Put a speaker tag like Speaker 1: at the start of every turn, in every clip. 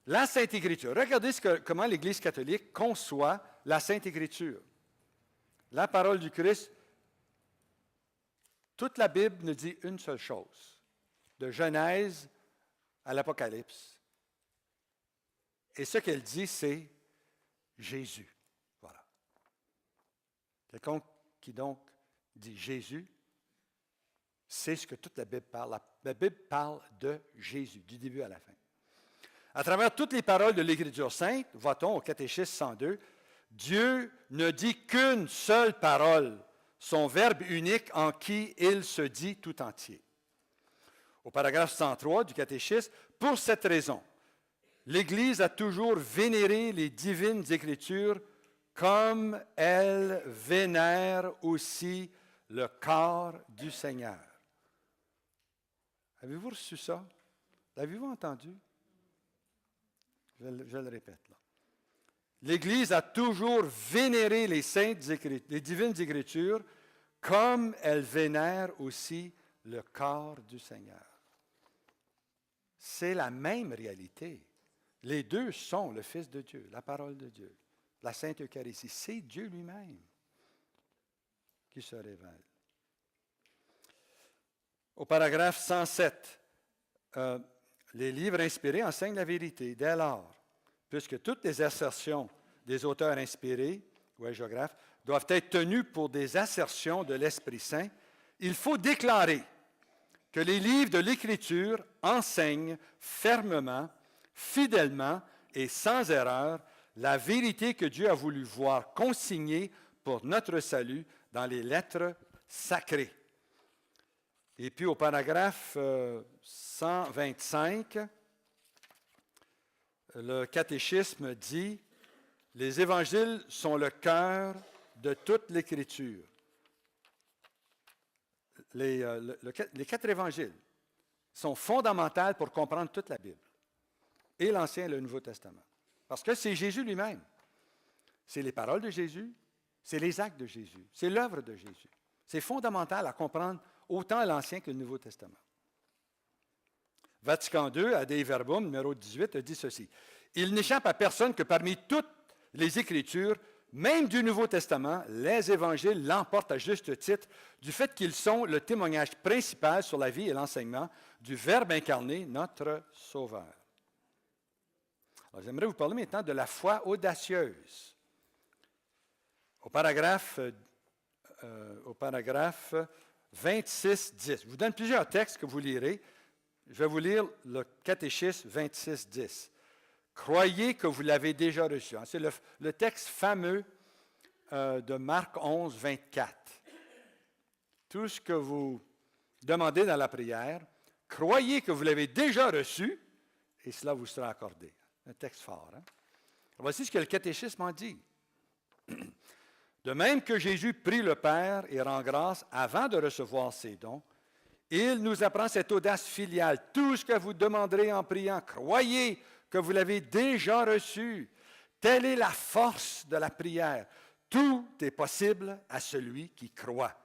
Speaker 1: La Sainte Écriture. Regardez comment l'Église catholique conçoit la Sainte Écriture. La parole du Christ, toute la Bible nous dit une seule chose, de Genèse à l'Apocalypse. Et ce qu'elle dit, c'est Jésus. Voilà. Quelqu'un qui donc dit Jésus, c'est ce que toute la Bible parle. La Bible parle de Jésus, du début à la fin. À travers toutes les paroles de l'Écriture sainte, voit-on au catéchisme 102, Dieu ne dit qu'une seule parole, son Verbe unique en qui il se dit tout entier. Au paragraphe 103 du catéchisme, pour cette raison, l'Église a toujours vénéré les divines Écritures comme elle vénère aussi le corps du Seigneur. Avez-vous reçu ça? L'avez-vous entendu? Je le répète là. L'Église a toujours vénéré les divines Écritures comme elle vénère aussi le corps du Seigneur. C'est la même réalité. Les deux sont le Fils de Dieu, la parole de Dieu, la Sainte Eucharistie. C'est Dieu lui-même qui se révèle. Au paragraphe 107, les livres inspirés enseignent la vérité. Dès lors, puisque toutes les assertions des auteurs inspirés ou géographes doivent être tenues pour des assertions de l'Esprit Saint, il faut déclarer que les livres de l'Écriture enseignent fermement, fidèlement et sans erreur la vérité que Dieu a voulu voir consignée pour notre salut dans les lettres sacrées. Et puis au paragraphe 125, le catéchisme dit « Les évangiles sont le cœur de toute l'Écriture. » Les 4 évangiles sont fondamentaux pour comprendre toute la Bible, et l'Ancien et le Nouveau Testament. Parce que c'est Jésus lui-même. C'est les paroles de Jésus, c'est les actes de Jésus, c'est l'œuvre de Jésus. C'est fondamental à comprendre autant l'Ancien que le Nouveau Testament. Vatican II, à Dei Verbum, numéro 18, a dit ceci. « Il n'échappe à personne que parmi toutes les Écritures, même du Nouveau Testament, les Évangiles l'emportent à juste titre du fait qu'ils sont le témoignage principal sur la vie et l'enseignement du Verbe incarné, notre Sauveur. » Alors, j'aimerais vous parler maintenant de la foi audacieuse. Au paragraphe 26, 10. Je vous donne plusieurs textes que vous lirez. Je vais vous lire le catéchisme 26, 10. Croyez que vous l'avez déjà reçu. C'est le texte fameux de Marc 11, 24. Tout ce que vous demandez dans la prière, croyez que vous l'avez déjà reçu et cela vous sera accordé. Un texte fort. Hein? Voici ce que le catéchisme en dit. De même que Jésus prie le Père et rend grâce avant de recevoir ses dons, il nous apprend cette audace filiale. Tout ce que vous demanderez en priant, croyez que vous l'avez déjà reçu. Telle est la force de la prière. Tout est possible à celui qui croit.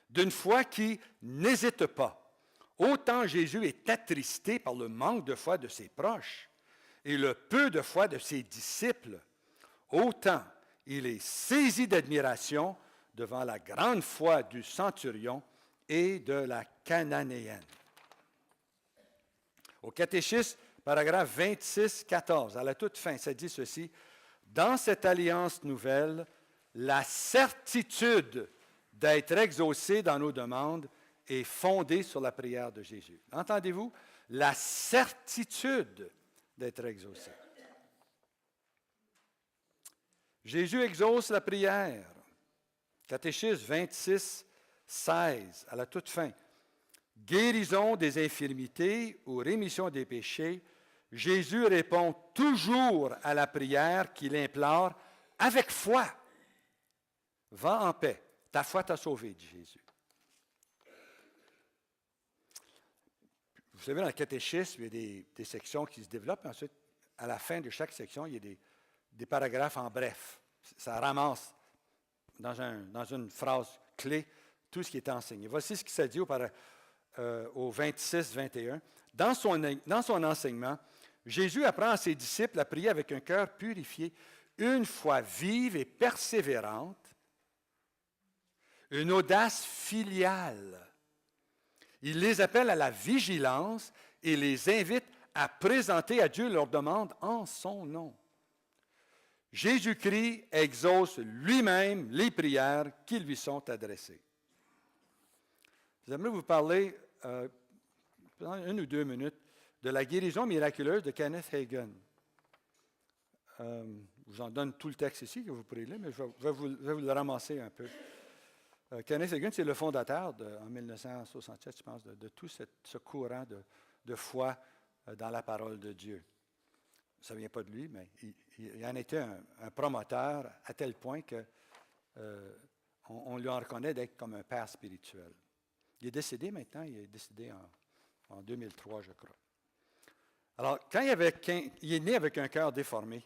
Speaker 1: D'une foi qui n'hésite pas. Autant Jésus est attristé par le manque de foi de ses proches et le peu de foi de ses disciples, autant il est saisi d'admiration devant la grande foi du centurion et de la cananéenne. Au catéchisme, paragraphe 26, 14, à la toute fin, ça dit ceci. Dans cette alliance nouvelle, la certitude d'être exaucé dans nos demandes est fondée sur la prière de Jésus. Entendez-vous? La certitude d'être exaucé. Jésus exauce la prière. Catéchisme 26, 16, à la toute fin. Guérison des infirmités ou rémission des péchés, Jésus répond toujours à la prière qu'il implore avec foi. Va en paix, ta foi t'a sauvé, dit Jésus. Vous savez, dans le catéchisme, il y a des sections qui se développent. Ensuite, à la fin de chaque section, il y a des paragraphes en bref. Ça ramasse dans une phrase clé tout ce qui est enseigné. Voici ce qui s'est dit au 26-21. Dans son enseignement, Jésus apprend à ses disciples à prier avec un cœur purifié, une foi vive et persévérante, une audace filiale. Il les appelle à la vigilance et les invite à présenter à Dieu leurs demandes en son nom. Jésus-Christ exauce lui-même les prières qui lui sont adressées. J'aimerais vous parler pendant 1 ou 2 minutes de la guérison miraculeuse de Kenneth Hagin. Je vous en donne tout le texte ici que vous pourrez lire, mais je vais vous le ramasser un peu. Kenneth Hagin, c'est le fondateur en 1967, je pense, de tout ce courant de foi dans la parole de Dieu. Ça ne vient pas de lui, mais il en était un promoteur à tel point qu'on lui en reconnaît d'être comme un père spirituel. Il est décédé maintenant, il est décédé en 2003, je crois. Alors, quand il est né avec un cœur déformé,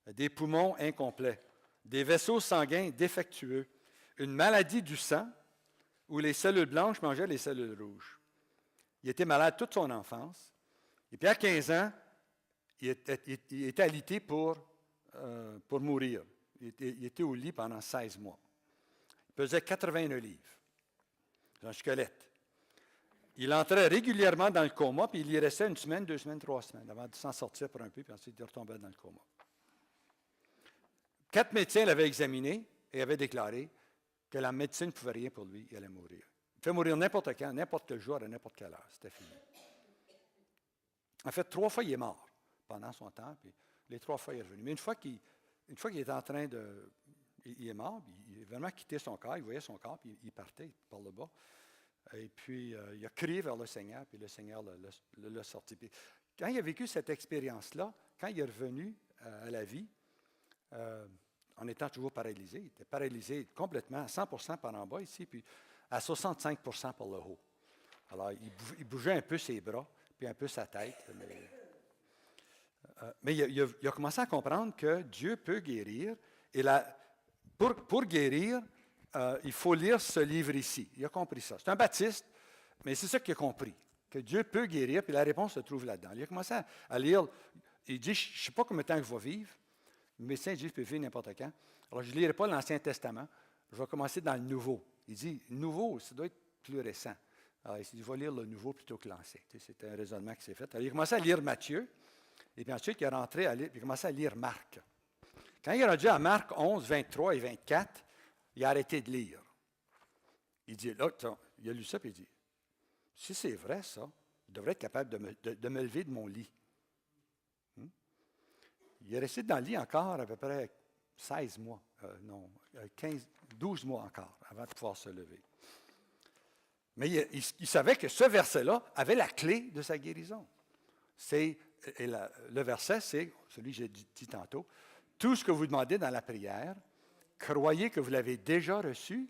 Speaker 1: des poumons incomplets, des vaisseaux sanguins défectueux, une maladie du sang où les cellules blanches mangeaient les cellules rouges. Il était malade toute son enfance. Et puis à 15 ans, il était alité pour mourir. Il était au lit pendant 16 mois. Il pesait 81 livres. C'est un squelette. Il entrait régulièrement dans le coma, puis il y restait 1 semaine, 2 semaines, 3 semaines, avant de s'en sortir pour un peu, puis ensuite il retombait dans le coma. 4 médecins l'avaient examiné et avaient déclaré que la médecine ne pouvait rien pour lui, il allait mourir. Il pouvait mourir n'importe quand, n'importe quel jour, à n'importe quelle heure. C'était fini. En fait, 3 fois, il est mort pendant son temps, puis les 3 fois, il est revenu. Mais une fois qu'il est en train de... Il est mort, puis il a vraiment quitté son corps, il voyait son corps, puis il partait par le bas. Et puis, il a crié vers le Seigneur, puis le Seigneur l'a sorti. Puis, quand il a vécu cette expérience-là, quand il est revenu à la vie, en étant toujours paralysé, il était paralysé complètement, à 100% par en bas ici, puis à 65% par le haut. Alors, il bougeait un peu ses bras, puis un peu sa tête. Mais il a commencé à comprendre que Dieu peut guérir. Et pour guérir, il faut lire ce livre ici. Il a compris ça. C'est un baptiste, mais c'est ça qu'il a compris, que Dieu peut guérir, puis la réponse se trouve là-dedans. Il a commencé à lire. Il dit, je ne sais pas combien de temps je vais vivre. Le médecin dit, je peux vivre n'importe quand. Alors, je ne lirai pas l'Ancien Testament. Je vais commencer dans le Nouveau. Il dit, Nouveau, ça doit être plus récent. Alors, il dit, je vais lire le Nouveau plutôt que l'Ancien. C'était un raisonnement qui s'est fait. Alors, il a commencé à lire Matthieu. Et puis ensuite, il a commencé à lire Marc. Quand il est rendu à Marc 11, 23 et 24, il a arrêté de lire. Il dit, là, il a lu ça, puis il dit, si c'est vrai, ça, je devrais être capable de me lever de mon lit. Il est resté dans le lit encore à peu près 16 mois, 12 mois encore, avant de pouvoir se lever. Mais il savait que ce verset-là avait la clé de sa guérison. Le verset, c'est celui que j'ai dit tantôt. Tout ce que vous demandez dans la prière, croyez que vous l'avez déjà reçu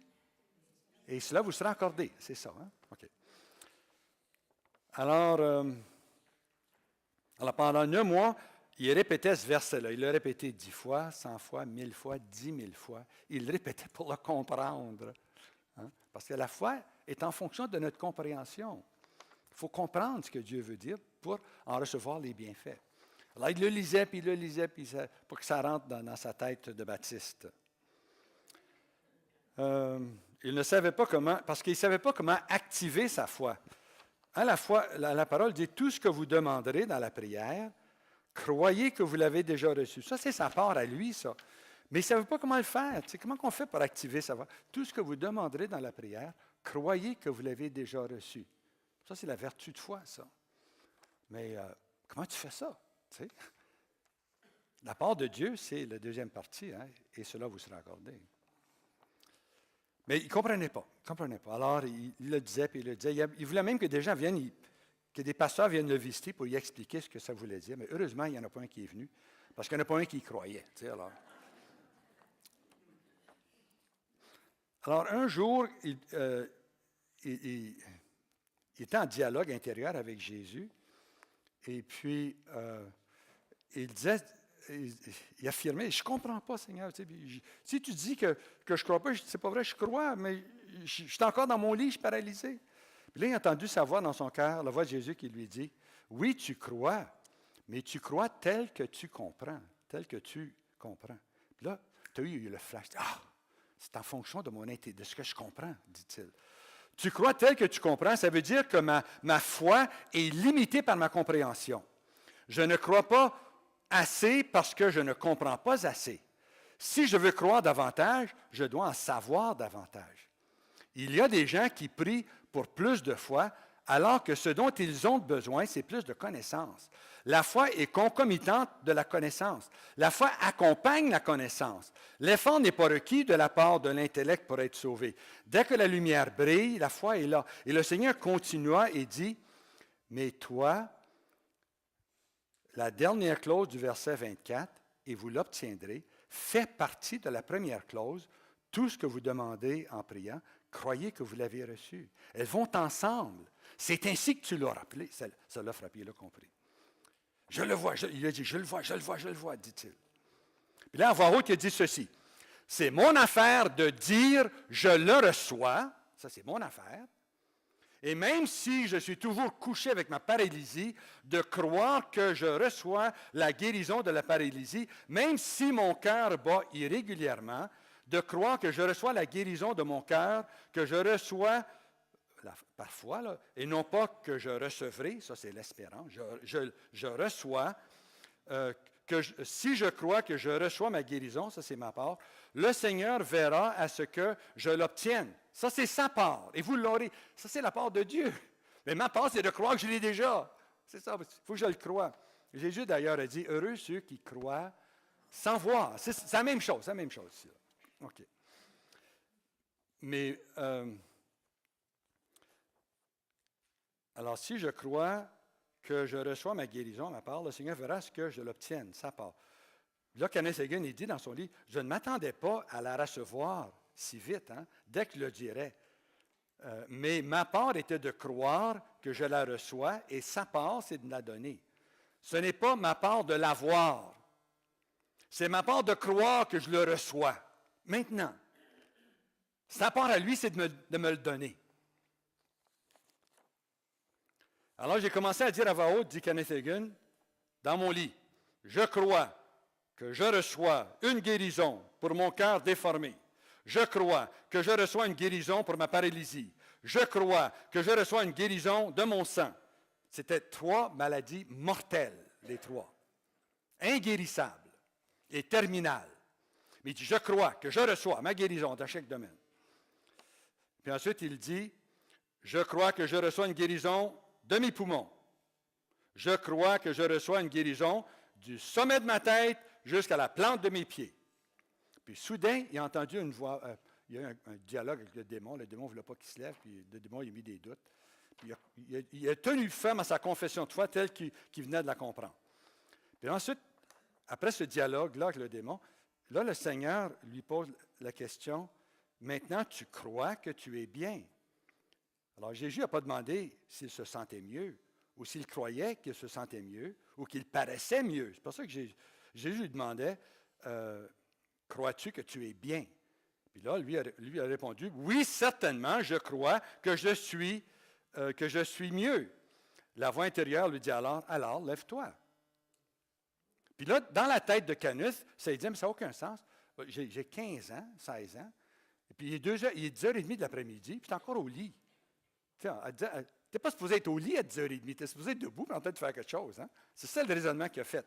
Speaker 1: et cela vous sera accordé. C'est ça, hein? OK. Alors, pendant 9 mois, il répétait ce verset-là. Il l'a répété 10 fois, 100 fois, 1000 fois, 10 000 fois. Il le répétait pour le comprendre. Hein? Parce que la foi est en fonction de notre compréhension. Il faut comprendre ce que Dieu veut dire pour en recevoir les bienfaits. Alors, il le lisait, puis pour que ça rentre dans sa tête de baptiste. Il ne savait pas comment, parce qu'il ne savait pas comment activer sa foi. Hein, la parole dit, tout ce que vous demanderez dans la prière, croyez que vous l'avez déjà reçu. Ça, c'est sa part à lui, ça. Mais il ne savait pas comment le faire. Tu sais, comment on fait pour activer sa foi? Tout ce que vous demanderez dans la prière, croyez que vous l'avez déjà reçu. Ça, c'est la vertu de foi, ça. Mais comment tu fais ça? Tu sais? La part de Dieu, c'est la deuxième partie, hein, et cela vous sera accordé. Mais il ne comprenait pas. Alors, il le disait, puis il le disait. Il voulait même que des gens viennent, que des pasteurs viennent le visiter pour lui expliquer ce que ça voulait dire. Mais heureusement, il n'y en a pas un qui est venu, parce qu'il n'y en a pas un qui y croyait. Tu sais, alors, un jour, il était en dialogue intérieur avec Jésus, et puis il disait, il affirmait, je ne comprends pas, Seigneur. Si tu dis que je ne crois pas, c'est pas vrai, je crois, mais je suis encore dans mon lit, je suis paralysé. Puis là, il a entendu sa voix dans son cœur, la voix de Jésus qui lui dit, oui, tu crois, Mais tu crois tel que tu comprends, tel que tu comprends. Puis là, tu as eu le flash. Ah, c'est en fonction de de ce que je comprends, dit-il. Tu crois tel que tu comprends, ça veut dire que ma foi est limitée par ma compréhension. Je ne crois pas assez parce que je ne comprends pas assez. Si je veux croire davantage, je dois en savoir davantage. Il y a des gens qui prient pour plus de foi, alors que ce dont ils ont besoin, c'est plus de connaissance. La foi est concomitante de la connaissance. La foi accompagne la connaissance. L'effort n'est pas requis de la part de l'intellect pour être sauvé. Dès que la lumière brille, la foi est là. Et le Seigneur continua et dit, « Mais toi, la dernière clause du verset 24, et vous l'obtiendrez, fait partie de la première clause. Tout ce que vous demandez en priant, croyez que vous l'avez reçu. » Elles vont ensemble. C'est ainsi que tu l'as rappelé. Ça l'a frappé, il l'a compris. Je le vois, il a dit, je le vois, dit-il. Puis là, à voix haute, il a dit ceci. C'est mon affaire de dire, je le reçois. Ça, c'est mon affaire. Et même si je suis toujours couché avec ma paralysie, de croire que je reçois la guérison de la paralysie, même si mon cœur bat irrégulièrement, de croire que je reçois la guérison de mon cœur, que je reçois parfois, là, et non pas que je recevrai, ça c'est l'espérance, je reçois, si je crois que je reçois ma guérison, ça c'est ma part, le Seigneur verra à ce que je l'obtienne. Ça c'est sa part, et vous l'aurez. Ça c'est la part de Dieu. Mais ma part, c'est de croire que je l'ai déjà. C'est ça, il faut que je le croie. Jésus d'ailleurs a dit, heureux ceux qui croient sans voir. C'est la même chose, ici. OK. Mais, alors, si je crois que je reçois ma guérison, ma part, le Seigneur verra ce que je l'obtienne, sa part. Là, Kenneth Hagin, il dit dans son livre, je ne m'attendais pas à la recevoir si vite, dès qu'il le dirait. Mais ma part était de croire que je la reçois, et sa part, c'est de me la donner. Ce n'est pas ma part de l'avoir. C'est ma part de croire que je le reçois. Maintenant, sa part à lui, c'est de me le donner. Alors, j'ai commencé à dire à voix haute, dit Kenneth Hagin, dans mon lit, je crois que je reçois une guérison pour mon cœur déformé. Je crois que je reçois une guérison pour ma paralysie. Je crois que je reçois une guérison de mon sang. C'était 3 maladies mortelles, les 3. Inguérissables et terminales. Mais il dit, je crois que je reçois ma guérison dans chaque domaine. Puis ensuite, il dit, je crois que je reçois une guérison de mes poumons. Je crois que je reçois une guérison du sommet de ma tête jusqu'à la plante de mes pieds. Puis soudain, il a entendu une voix, il y a eu un dialogue avec le démon ne voulait pas qu'il se lève, puis le démon il a mis des doutes. Puis il a tenu ferme à sa confession de foi telle qu'il venait de la comprendre. Puis ensuite, après ce dialogue-là avec le démon, là, le Seigneur lui pose la question, maintenant tu crois que tu es bien. Alors Jésus n'a pas demandé s'il se sentait mieux, ou s'il croyait qu'il se sentait mieux, ou qu'il paraissait mieux. C'est pour ça que Jésus lui demandait, crois-tu que tu es bien? Puis là, lui a répondu, oui, certainement, je crois que je suis mieux. La voix intérieure lui dit alors, lève-toi. Puis là, dans la tête de Canus, ça lui dit, mais ça n'a aucun sens. J'ai 15 ans, 16 ans, et puis il est 10h30 de l'après-midi, puis tu es encore au lit. Tu n'es pas supposé être au lit à 10h30, tu es supposé être debout et en train de faire quelque chose. C'est ça le raisonnement qu'il a fait.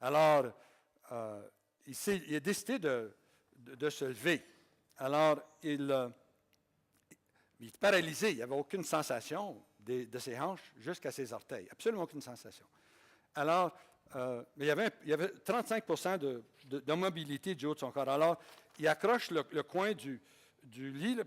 Speaker 1: Alors, il a décidé de se lever. Alors, il est paralysé, il n'avait aucune sensation de ses hanches jusqu'à ses orteils, absolument aucune sensation. Alors, mais il y avait 35% de mobilité du haut de son corps. Alors, il accroche le coin du lit, là,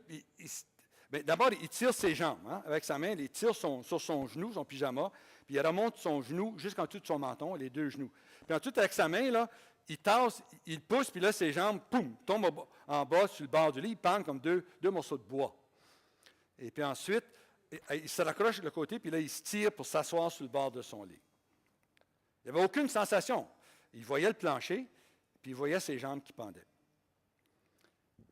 Speaker 1: d'abord, il tire ses jambes, avec sa main, il tire sur son genou, son pyjama, puis il remonte son genou jusqu'en dessous de son menton, les 2 genoux. Puis ensuite, avec sa main, là, il tasse, il pousse, puis là, ses jambes, poum, tombent en bas sur le bord du lit, ils pendent comme deux morceaux de bois. Et puis ensuite, il se raccroche de le côté, puis là, il se tire pour s'asseoir sur le bord de son lit. Il n'y avait aucune sensation. Il voyait le plancher, puis il voyait ses jambes qui pendaient.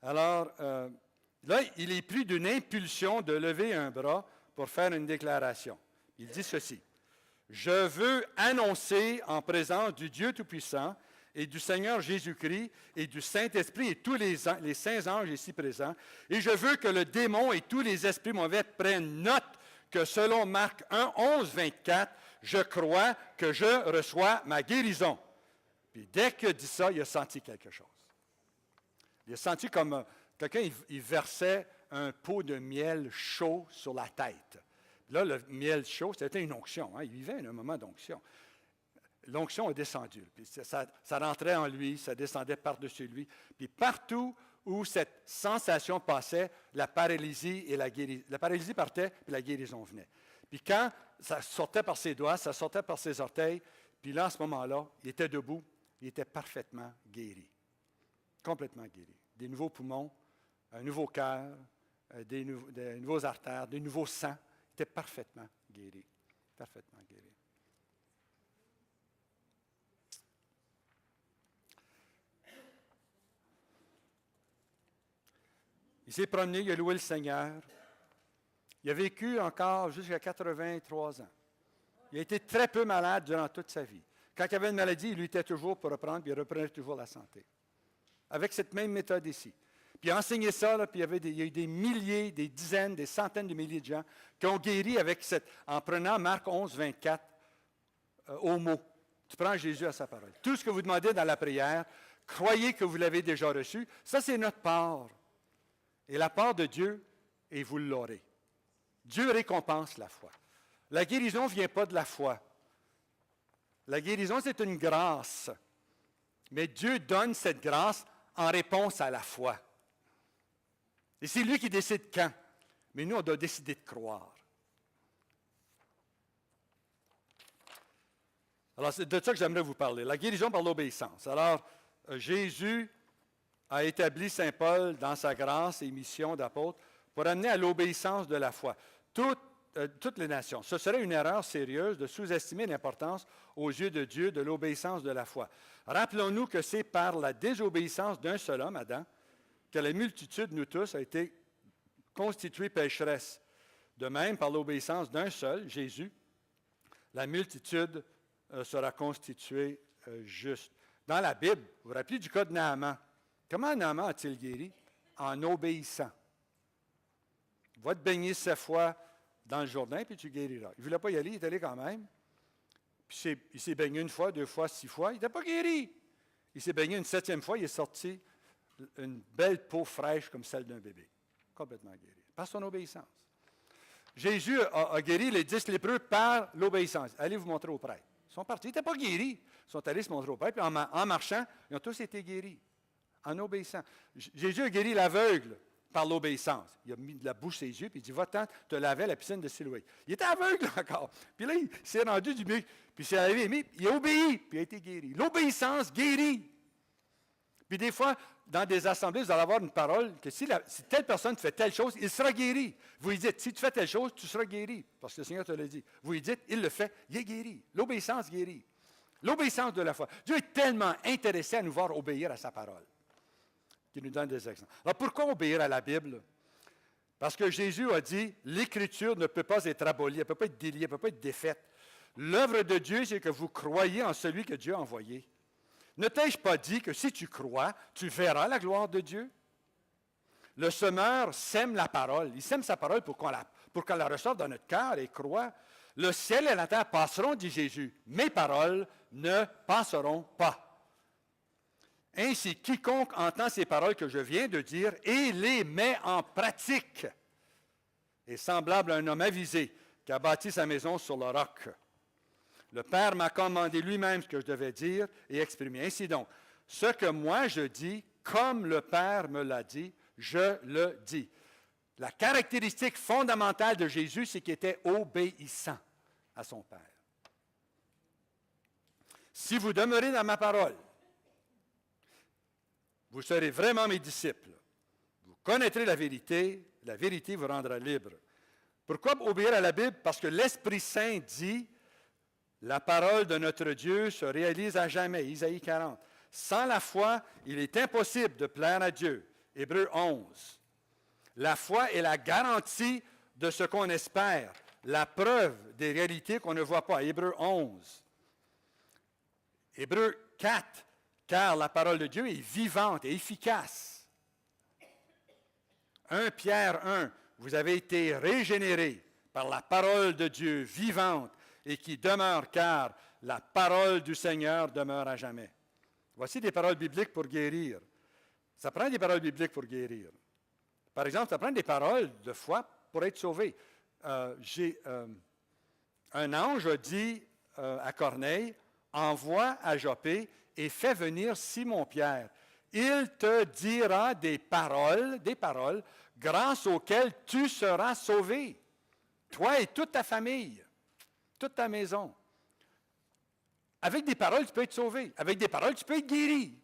Speaker 1: Alors, là, il est pris d'une impulsion de lever un bras pour faire une déclaration. Il dit ceci, « Je veux annoncer en présence du Dieu Tout-Puissant et du Seigneur Jésus-Christ et du Saint-Esprit et tous les saints anges ici présents. Et je veux que le démon et tous les esprits mauvais prennent note que selon Marc 1, 11, 24, je crois que je reçois ma guérison. Puis dès qu'il a dit ça, il a senti quelque chose. Il a senti comme quelqu'un, il versait un pot de miel chaud sur la tête. Là, le miel chaud, c'était une onction. Hein? Il vivait un moment d'onction. L'onction est descendue. Puis ça rentrait en lui, ça descendait par-dessus lui. Puis partout où cette sensation passait, la paralysie partait, puis la guérison venait. Puis quand ça sortait par ses doigts, ça sortait par ses orteils, puis là, à ce moment-là, il était debout, il était parfaitement guéri. Complètement guéri. Des nouveaux poumons, un nouveau cœur, des nouveaux artères, des nouveaux sangs. Il était parfaitement guéri. Parfaitement guéri. Il s'est promené, il a loué le Seigneur. Il a vécu encore jusqu'à 83 ans. Il a été très peu malade durant toute sa vie. Quand il avait une maladie, il luttait toujours pour reprendre, puis il reprenait toujours la santé. Avec cette même méthode ici. Puis il a enseigné ça, là, puis il y a eu des milliers, des dizaines, des centaines de milliers de gens qui ont guéri en prenant Marc 11, 24 au mot. Tu prends Jésus à sa parole. Tout ce que vous demandez dans la prière, croyez que vous l'avez déjà reçu. Ça, c'est notre part. Et la part de Dieu, et vous l'aurez. Dieu récompense la foi. La guérison ne vient pas de la foi. La guérison, c'est une grâce. Mais Dieu donne cette grâce en réponse à la foi. Et c'est lui qui décide quand. Mais nous, on doit décider de croire. Alors, c'est de ça que j'aimerais vous parler. La guérison par l'obéissance. Alors, Jésus a établi Saint Paul dans sa grâce et mission d'apôtre pour amener à l'obéissance de la foi toutes les nations. Ce serait une erreur sérieuse de sous-estimer l'importance aux yeux de Dieu de l'obéissance de la foi. Rappelons-nous que c'est par la désobéissance d'un seul homme, Adam, que la multitude, nous tous, a été constituée pécheresse. De même, par l'obéissance d'un seul, Jésus, la multitude sera constituée juste. Dans la Bible, vous vous rappelez du cas de Naaman. Comment Naaman a-t-il guéri? En obéissant. Va te baigner 7 fois dans le Jourdain, puis tu guériras. Il ne voulait pas y aller, il est allé quand même. Puis il s'est baigné 1 fois, 2 fois, 6 fois, il n'était pas guéri. Il s'est baigné une 7e fois, il est sorti une belle peau fraîche comme celle d'un bébé. Complètement guéri. Par son obéissance. Jésus a guéri les 10 lépreux par l'obéissance. Allez vous montrer au prêtre. Ils sont partis, ils n'étaient pas guéris. Ils sont allés se montrer au prêtre, puis en marchant, ils ont tous été guéris. En obéissant. Jésus a guéri l'aveugle par l'obéissance. Il a mis de la bouche ses yeux, puis il dit, va-t'en te laver à la piscine de Siloé. Il était aveugle encore. Puis là, il s'est rendu du mieux, puis il s'est arrivé, il a obéi, puis il a été guéri. L'obéissance guérit. Puis des fois, dans des assemblées, vous allez avoir une parole que si telle personne fait telle chose, il sera guéri. Vous lui dites, si tu fais telle chose, tu seras guéri. Parce que le Seigneur te l'a dit. Vous lui dites, il le fait, il est guéri. L'obéissance guérit. L'obéissance de la foi. Dieu est tellement intéressé à nous voir obéir à sa parole qu'il nous donne des exemples. Alors pourquoi obéir à la Bible? Parce que Jésus a dit, l'Écriture ne peut pas être abolie, elle ne peut pas être déliée, elle ne peut pas être défaite. L'œuvre de Dieu, c'est que vous croyez en celui que Dieu a envoyé. Ne t'ai-je pas dit que si tu crois, tu verras la gloire de Dieu? Le semeur sème la parole. Il sème sa parole pour qu'on la reçoive dans notre cœur et croit. Le ciel et la terre passeront, dit Jésus. Mes paroles ne passeront pas. Ainsi, quiconque entend ces paroles que je viens de dire et les met en pratique est semblable à un homme avisé qui a bâti sa maison sur le roc. Le Père m'a commandé lui-même ce que je devais dire et exprimer. Ainsi donc, ce que moi je dis, comme le Père me l'a dit, je le dis. La caractéristique fondamentale de Jésus, c'est qu'il était obéissant à son Père. Si vous demeurez dans ma parole, vous serez vraiment mes disciples. Vous connaîtrez la vérité vous rendra libre. Pourquoi obéir à la Bible? Parce que l'Esprit Saint dit, la parole de notre Dieu se réalise à jamais. Isaïe 40. Sans la foi, il est impossible de plaire à Dieu. Hébreux 11. La foi est la garantie de ce qu'on espère, la preuve des réalités qu'on ne voit pas. Hébreux 11. Hébreux 4. Car la parole de Dieu est vivante et efficace. 1 Pierre 1. Vous avez été régénérés par la parole de Dieu vivante et qui demeure, car la parole du Seigneur demeure à jamais. Voici des paroles bibliques pour guérir. Ça prend des paroles bibliques pour guérir. Par exemple, ça prend des paroles de foi pour être sauvé. Un ange a dit à Corneille, envoie à Joppé et fais venir Simon-Pierre. Il te dira des paroles, grâce auxquelles tu seras sauvé. Toi et toute ta famille, toute ta maison. Avec des paroles, tu peux être sauvé. Avec des paroles, tu peux être guéri.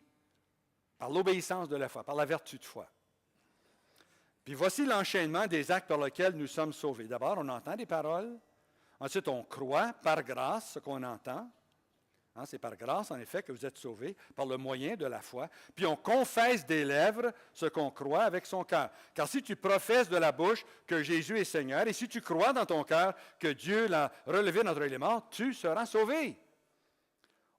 Speaker 1: Par l'obéissance de la foi, par la vertu de foi. Puis voici l'enchaînement des actes par lesquels nous sommes sauvés. D'abord, on entend des paroles. Ensuite, on croit par grâce ce qu'on entend. C'est par grâce, en effet, que vous êtes sauvés, par le moyen de la foi. Puis on confesse des lèvres ce qu'on croit avec son cœur. Car si tu professes de la bouche que Jésus est Seigneur, et si tu crois dans ton cœur que Dieu l'a relevé d'entre les morts, tu seras sauvé.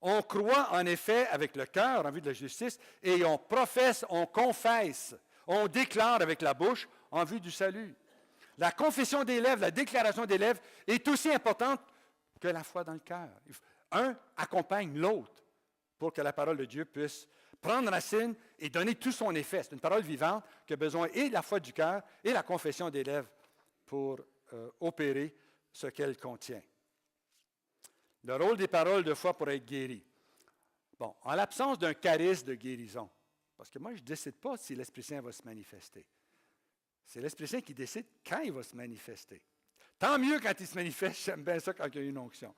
Speaker 1: On croit en effet avec le cœur en vue de la justice, et on professe, on confesse, on déclare avec la bouche en vue du salut. La confession des lèvres, la déclaration des lèvres est aussi importante que la foi dans le cœur. Un accompagne l'autre pour que la parole de Dieu puisse prendre racine et donner tout son effet. C'est une parole vivante qui a besoin et de la foi du cœur et la confession des lèvres pour opérer ce qu'elle contient. Le rôle des paroles de foi pour être guéri. Bon, en l'absence d'un charisme de guérison, parce que moi, je ne décide pas si l'Esprit Saint va se manifester. C'est l'Esprit Saint qui décide quand il va se manifester. Tant mieux quand il se manifeste, j'aime bien ça quand il y a une onction.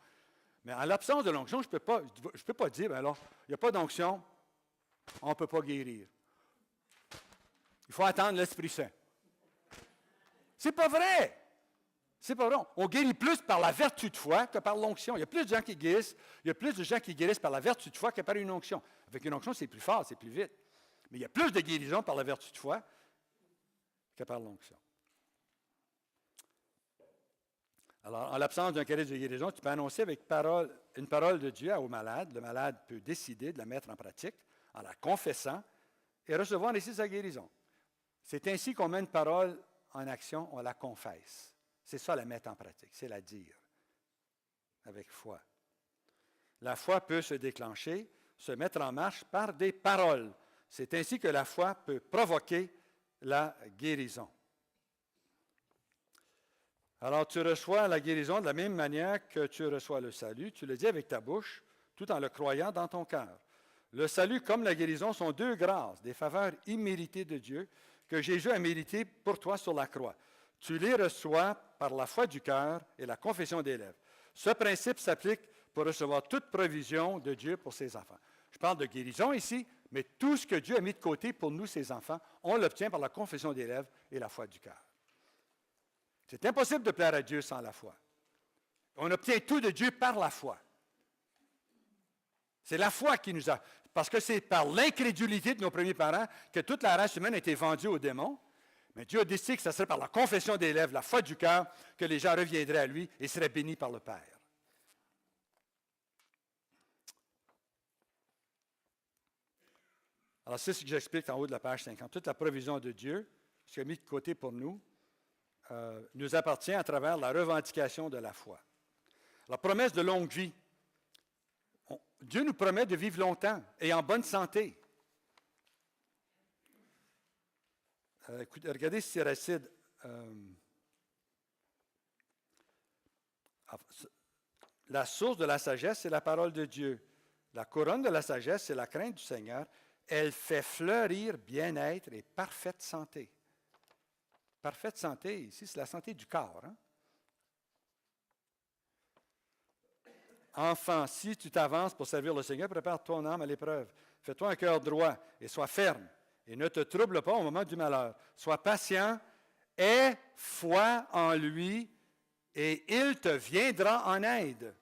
Speaker 1: Mais en l'absence de l'onction, je ne peux pas dire, ben alors, il n'y a pas d'onction, on ne peut pas guérir. Il faut attendre l'Esprit Saint. C'est pas vrai! C'est pas vrai. On guérit plus par la vertu de foi que par l'onction. Il y a plus de gens qui guérissent, par la vertu de foi que par une onction. Avec une onction, c'est plus fort, c'est plus vite. Mais il y a plus de guérison par la vertu de foi que par l'onction. Alors, en l'absence d'un charisme de guérison, tu peux annoncer avec une parole de Dieu au malade. Le malade peut décider de la mettre en pratique en la confessant et recevoir ainsi sa guérison. C'est ainsi qu'on met une parole en action, on la confesse. C'est ça, la mettre en pratique, c'est la dire avec foi. La foi peut se déclencher, se mettre en marche par des paroles. C'est ainsi que la foi peut provoquer la guérison. Alors, tu reçois la guérison de la même manière que tu reçois le salut. Tu le dis avec ta bouche, tout en le croyant dans ton cœur. Le salut comme la guérison sont deux grâces, des faveurs imméritées de Dieu que Jésus a méritées pour toi sur la croix. Tu les reçois par la foi du cœur et la confession des lèvres. Ce principe s'applique pour recevoir toute provision de Dieu pour ses enfants. Je parle de guérison ici, mais tout ce que Dieu a mis de côté pour nous, ses enfants, on l'obtient par la confession des lèvres et la foi du cœur. C'est impossible de plaire à Dieu sans la foi. On obtient tout de Dieu par la foi. C'est la foi qui nous a... Parce que c'est par l'incrédulité de nos premiers parents que toute la race humaine a été vendue aux démons. Mais Dieu a décidé que ce serait par la confession des lèvres, la foi du cœur, que les gens reviendraient à lui et seraient bénis par le Père. Alors, c'est ce que j'explique en haut de la page 50. Toute la provision de Dieu, ce qu'il a mis de côté pour nous, nous appartient à travers la revendication de la foi. La promesse de longue vie. Dieu nous promet de vivre longtemps et en bonne santé. Écoutez, regardez Siracide. La source de la sagesse, c'est la parole de Dieu. La couronne de la sagesse, c'est la crainte du Seigneur. Elle fait fleurir bien-être et parfaite santé. Parfaite santé, ici, c'est la santé du corps. Hein? Enfant, si tu t'avances pour servir le Seigneur, prépare ton âme à l'épreuve. Fais-toi un cœur droit et sois ferme. Et ne te trouble pas au moment du malheur. Sois patient, aie foi en lui, et il te viendra en aide.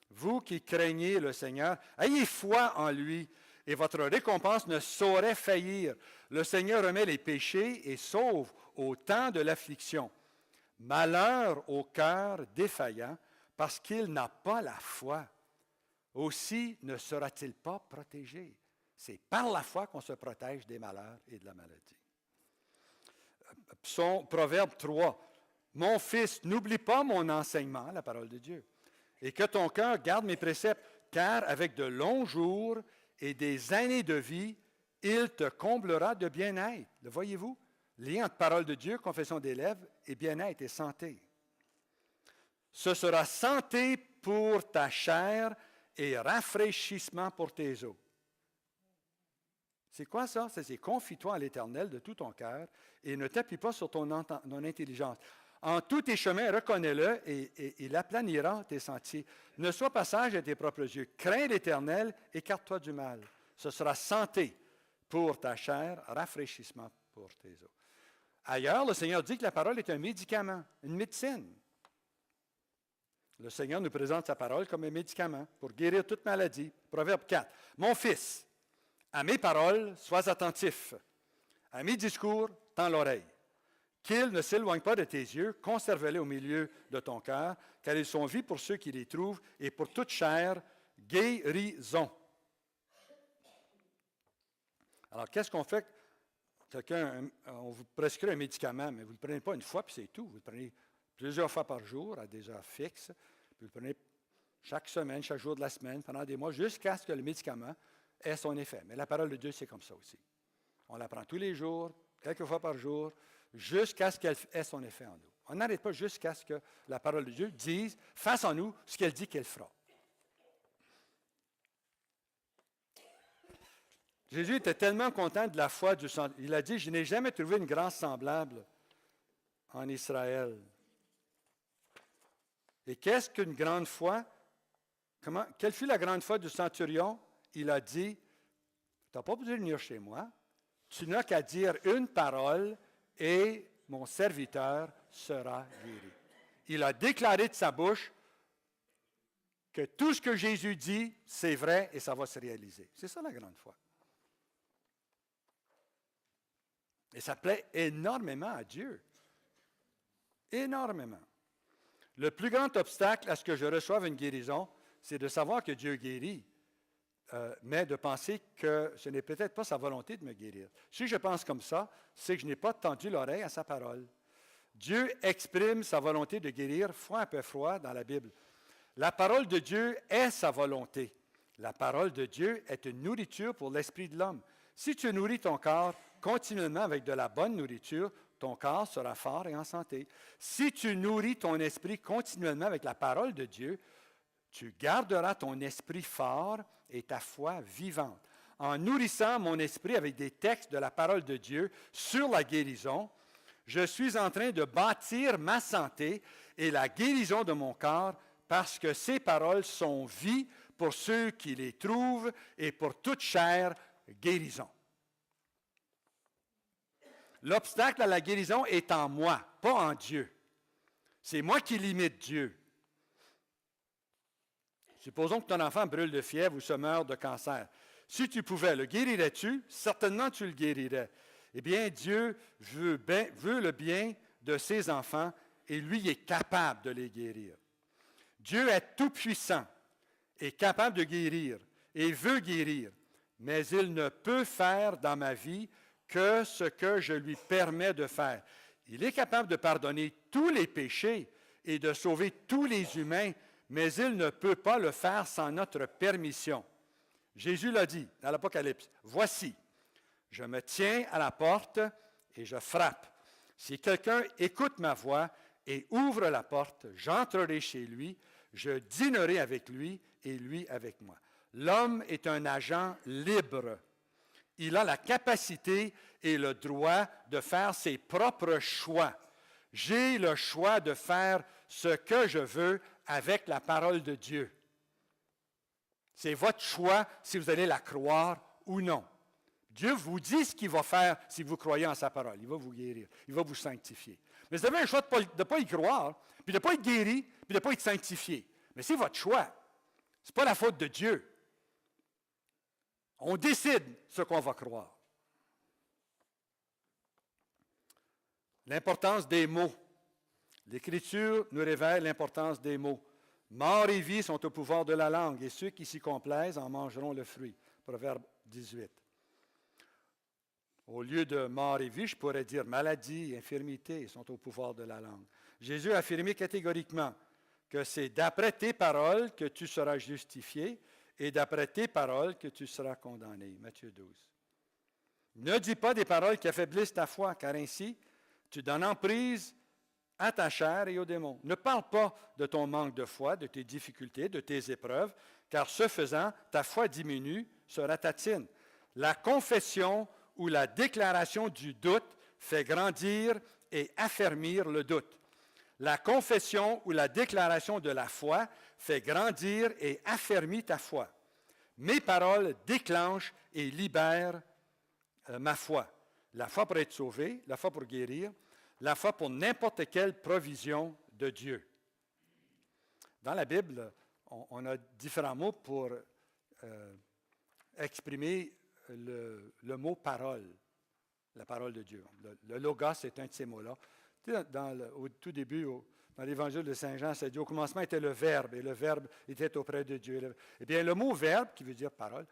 Speaker 1: Vous qui craignez le Seigneur, ayez foi en lui, et votre récompense ne saurait faillir. Le Seigneur remet les péchés et sauve au temps de l'affliction. Malheur au cœur défaillant, parce qu'il n'a pas la foi. Aussi ne sera-t-il pas protégé. C'est par la foi qu'on se protège des malheurs et de la maladie. Proverbe 3. Mon fils, n'oublie pas mon enseignement, la parole de Dieu, et que ton cœur garde mes préceptes, car avec de longs jours et des années de vie, il te comblera de bien-être. Le voyez-vous? Lien entre parole de Dieu, confession des lèvres, et bien-être et santé. Ce sera santé pour ta chair et rafraîchissement pour tes os. C'est quoi ça? C'est confie-toi à l'Éternel de tout ton cœur et ne t'appuie pas sur ton intelligence. En tous tes chemins, reconnais-le et il aplanira tes sentiers. Ne sois pas sage à tes propres yeux. Crains l'Éternel, écarte-toi du mal. Ce sera santé pour ta chair, rafraîchissement pour tes os. Ailleurs, le Seigneur dit que la parole est un médicament, une médecine. Le Seigneur nous présente sa parole comme un médicament pour guérir toute maladie. Proverbe 4. Mon fils, à mes paroles, sois attentif. À mes discours, tends l'oreille. Qu'ils ne s'éloignent pas de tes yeux, conserve-les au milieu de ton cœur, car ils sont vie pour ceux qui les trouvent et pour toute chair, guérison. Alors, qu'est-ce qu'on fait? On vous prescrit un médicament, mais vous ne le prenez pas une fois, puis c'est tout. Vous le prenez plusieurs fois par jour, à des heures fixes, puis vous le prenez chaque semaine, chaque jour de la semaine, pendant des mois, jusqu'à ce que le médicament ait son effet. Mais la parole de Dieu, c'est comme ça aussi. On la prend tous les jours, quelques fois par jour, jusqu'à ce qu'elle ait son effet en nous. On n'arrête pas jusqu'à ce que la parole de Dieu dise, fasse en nous ce qu'elle dit qu'elle fera. Jésus était tellement content de la foi du centurion. Il a dit, je n'ai jamais trouvé une grâce semblable en Israël. Et qu'est-ce qu'une grande foi? Quelle fut la grande foi du centurion? Il a dit, tu n'as pas besoin de venir chez moi, tu n'as qu'à dire une parole et mon serviteur sera guéri. Il a déclaré de sa bouche que tout ce que Jésus dit, c'est vrai et ça va se réaliser. C'est ça la grande foi. Et ça plaît énormément à Dieu. Énormément. Le plus grand obstacle à ce que je reçoive une guérison, c'est de savoir que Dieu guérit, mais de penser que ce n'est peut-être pas sa volonté de me guérir. Si je pense comme ça, c'est que je n'ai pas tendu l'oreille à sa parole. Dieu exprime sa volonté de guérir, foi un peu froid dans la Bible. La parole de Dieu est sa volonté. La parole de Dieu est une nourriture pour l'esprit de l'homme. Si tu nourris ton corps continuellement avec de la bonne nourriture, ton corps sera fort et en santé. Si tu nourris ton esprit continuellement avec la parole de Dieu, tu garderas ton esprit fort et ta foi vivante. En nourrissant mon esprit avec des textes de la parole de Dieu sur la guérison, je suis en train de bâtir ma santé et la guérison de mon corps parce que ces paroles sont vie pour ceux qui les trouvent et pour toute chair, guérison. L'obstacle à la guérison est en moi, pas en Dieu. C'est moi qui limite Dieu. Supposons que ton enfant brûle de fièvre ou se meurt de cancer. Si tu pouvais, le guérirais-tu? Certainement tu le guérirais. Eh bien, Dieu veut le bien de ses enfants et lui est capable de les guérir. Dieu est tout-puissant, est capable de guérir et veut guérir, mais il ne peut faire dans ma vie que ce que je lui permets de faire. Il est capable de pardonner tous les péchés et de sauver tous les humains, mais il ne peut pas le faire sans notre permission. Jésus l'a dit dans l'Apocalypse, « Voici, je me tiens à la porte et je frappe. Si quelqu'un écoute ma voix et ouvre la porte, j'entrerai chez lui, je dînerai avec lui et lui avec moi. » L'homme est un agent libre. Il a la capacité et le droit de faire ses propres choix. J'ai le choix de faire ce que je veux avec la parole de Dieu. C'est votre choix si vous allez la croire ou non. Dieu vous dit ce qu'il va faire si vous croyez en sa parole. Il va vous guérir, il va vous sanctifier. Mais vous avez un choix de ne pas y croire, puis de ne pas être guéri, puis de ne pas être sanctifié. Mais c'est votre choix. Ce n'est pas la faute de Dieu. On décide ce qu'on va croire. L'importance des mots. L'Écriture nous révèle l'importance des mots. Mort et vie sont au pouvoir de la langue, et ceux qui s'y complaisent en mangeront le fruit. Proverbe 18. Au lieu de mort et vie, je pourrais dire maladie, infirmité sont au pouvoir de la langue. Jésus a affirmé catégoriquement que c'est d'après tes paroles que tu seras justifié et d'après tes paroles que tu seras condamné. Matthieu 12. Ne dis pas des paroles qui affaiblissent ta foi, car ainsi tu donnes emprise à ta chair et aux démons. Ne parle pas de ton manque de foi, de tes difficultés, de tes épreuves, car ce faisant, ta foi diminue, se ratatine. La confession ou la déclaration du doute fait grandir et affermir le doute. La confession ou la déclaration de la foi fait grandir et affermit ta foi. Mes paroles déclenchent et libèrent ma foi. La foi pour être sauvé, la foi pour guérir, la foi pour n'importe quelle provision de Dieu. Dans la Bible, on a différents mots pour exprimer le mot parole, la parole de Dieu. Le logos est un de ces mots-là. Tu sais, au tout début, dans l'Évangile de Saint Jean, ça dit au commencement était le Verbe, et le Verbe était auprès de Dieu. Eh bien, le mot Verbe, qui veut dire parole,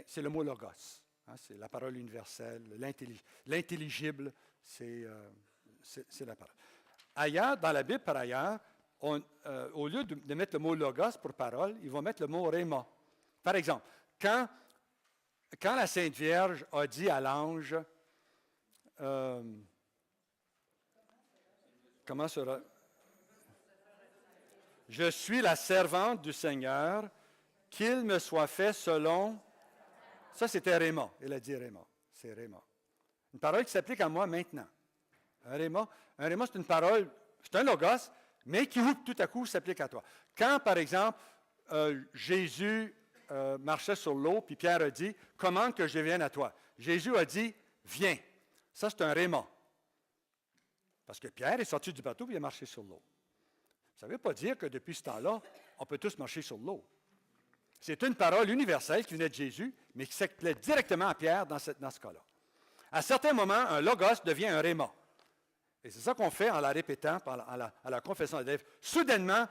Speaker 1: c'est le mot logos. Hein, c'est la parole universelle, l'intelligible, c'est la parole. Ailleurs, dans la Bible, par ailleurs, au lieu de mettre le mot logos pour parole, ils vont mettre le mot rhéma. Par exemple, quand la Sainte Vierge a dit à l'ange, comment sera? Je suis la servante du Seigneur, qu'il me soit fait selon. Ça, c'était rhéma. Elle a dit rhéma. C'est rhéma. Une parole qui s'applique à moi maintenant. Un rhéma, c'est une parole, c'est un logos, mais qui tout à coup s'applique à toi. Quand, par exemple, Jésus marchait sur l'eau, puis Pierre a dit, commande que je vienne à toi. Jésus a dit, viens. Ça, c'est un rhéma. Parce que Pierre est sorti du bateau et il a marché sur l'eau. Ça ne veut pas dire que depuis ce temps-là, on peut tous marcher sur l'eau. C'est une parole universelle qui venait de Jésus, mais qui s'applique directement à Pierre dans ce cas-là. À certains moments, un logos devient un rhéma. Et c'est ça qu'on fait en la répétant, à la confession des lèvres. Soudainement,